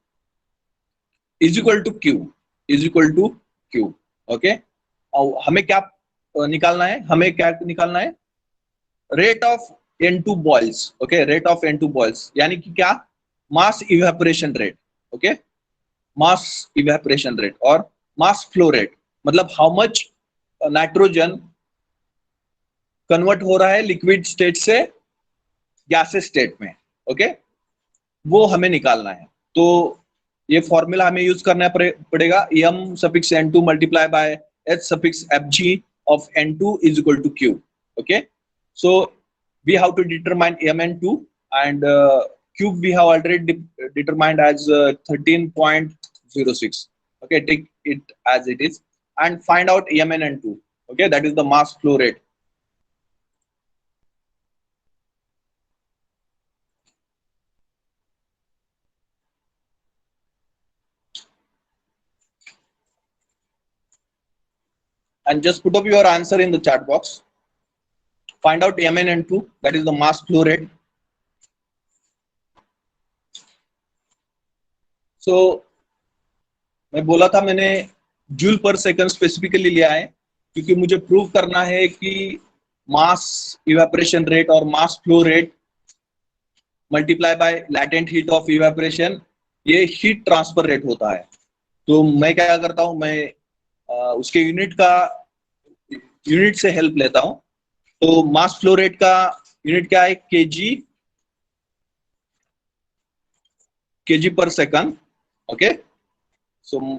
is equal to q, is equal to q. Okay, अब हमें क्या निकालना है, हमें क्या निकालना है, rate of N2 boils, okay, rate of N2 boils यानी कि क्या, mass evaporation rate, okay, mass evaporation rate और मास फ्लो रेट, मतलब हाउ मच नाइट्रोजन कन्वर्ट हो रहा है लिक्विड स्टेट से गैसेस स्टेट में, ओके, वो हमें निकालना है। तो ये फॉर्मूला हमें यूज करना पड़ेगा, m suffix N2 multiply by h suffix Fg of N2 is equal to Q, okay, so we have to determine Mn2 and Q we have already determined as 13.06, okay, take it as it is and find out Mn2, okay, that is the mass flow rate. And just put up your answer in the chat box. Find out Mn2, that is the mass flow rate. So मैं बोला था, मैंने joule पर second specifically लिया है क्योंकि मुझे prove करना है कि मास इवेपोरेशन रेट और mass flow rate multiply by latent heat of evaporation, ये हीट ट्रांसफर रेट होता है। तो मैं क्या करता हूं, मैं उसके यूनिट से हेल्प लेता हूं। तो मास फ्लो रेट का यूनिट क्या है, केजी पर सेकंड, ओके, सो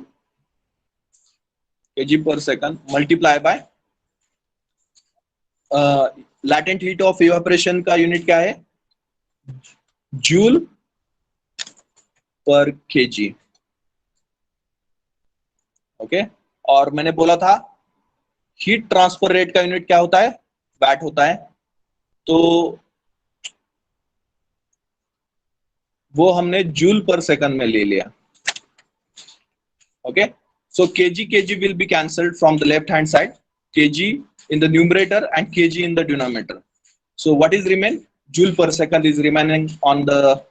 केजी पर second multiply by latent heat of evaporation का यूनिट क्या है, जूल पर केजी, ओके। और मैंने बोला था हीट ट्रांसफर रेट का यूनिट क्या होता है, वैट होता है। तो वो हमने जूल पर सेकंड में ले लिया, okay. So kg will be cancelled from the left hand side, kg in the numerator and kg in the denominator. So what is remain, joule per second is remaining on the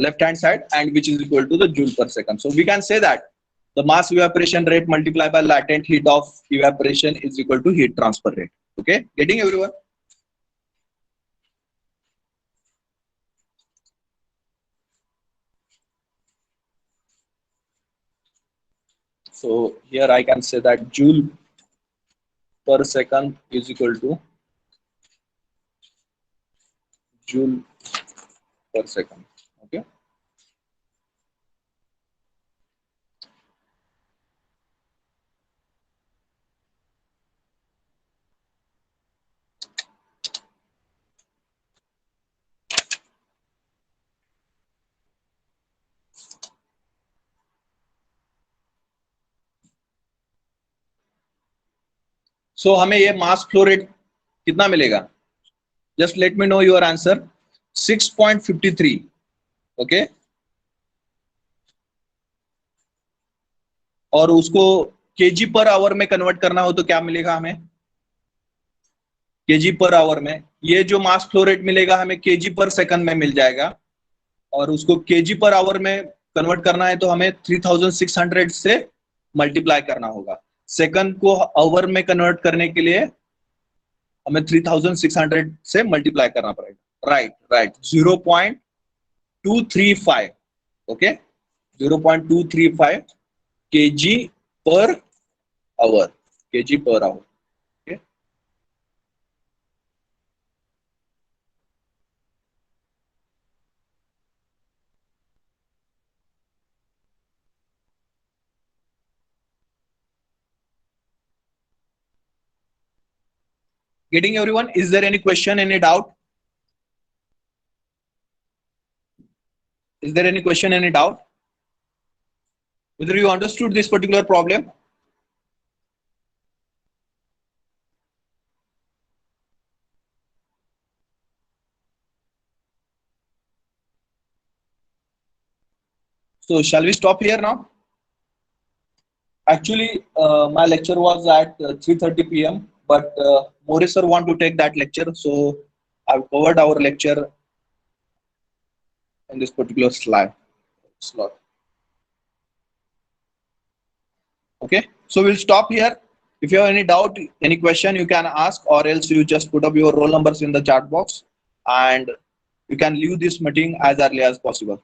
left hand side and which is equal to the joule per second. So we can say that the mass evaporation rate multiplied by latent heat of evaporation is equal to heat transfer rate. Okay, getting everyone? So here I can say that joule per second is equal to joule per second, okay. So हमें ये मास flow rate कितना मिलेगा, just let me know your answer, 6.53, okay. और उसको KG per hour में convert करना हो तो क्या मिलेगा हमें, केजी पर आवर में, ये जो मास फ्लो रेट मिलेगा हमें केजी पर सेकंड में मिल जाएगा, और उसको केजी पर आवर में कन्वर्ट करना है तो हमें 3600 से मल्टीप्लाई करना होगा। सेकंड को आवर में कन्वर्ट करने के लिए हमें 3600 से मल्टीप्लाई करना पड़ेगा, right right, 0.235, okay, 0.235 KG per hour, KG per hour, okay. Getting everyone? Is there any question, any doubt? Is there any question, any doubt? Whether you understood this particular problem? So shall we stop here now? Actually, my lecture was at 3:30 p.m. But Maurice sir want to take that lecture, so I've covered our lecture in this particular slot. Okay, so we'll stop here. If you have any doubt, any question, you can ask, or else you just put up your roll numbers in the chat box, and you can leave this meeting as early as possible.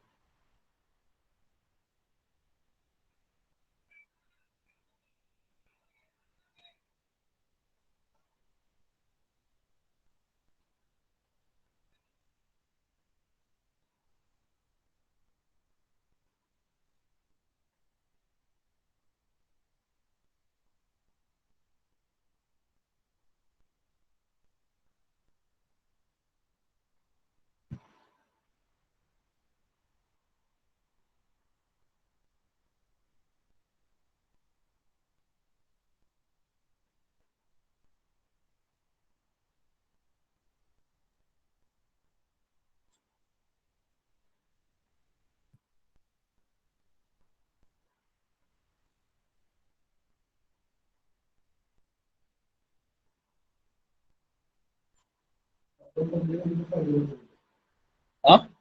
Huh?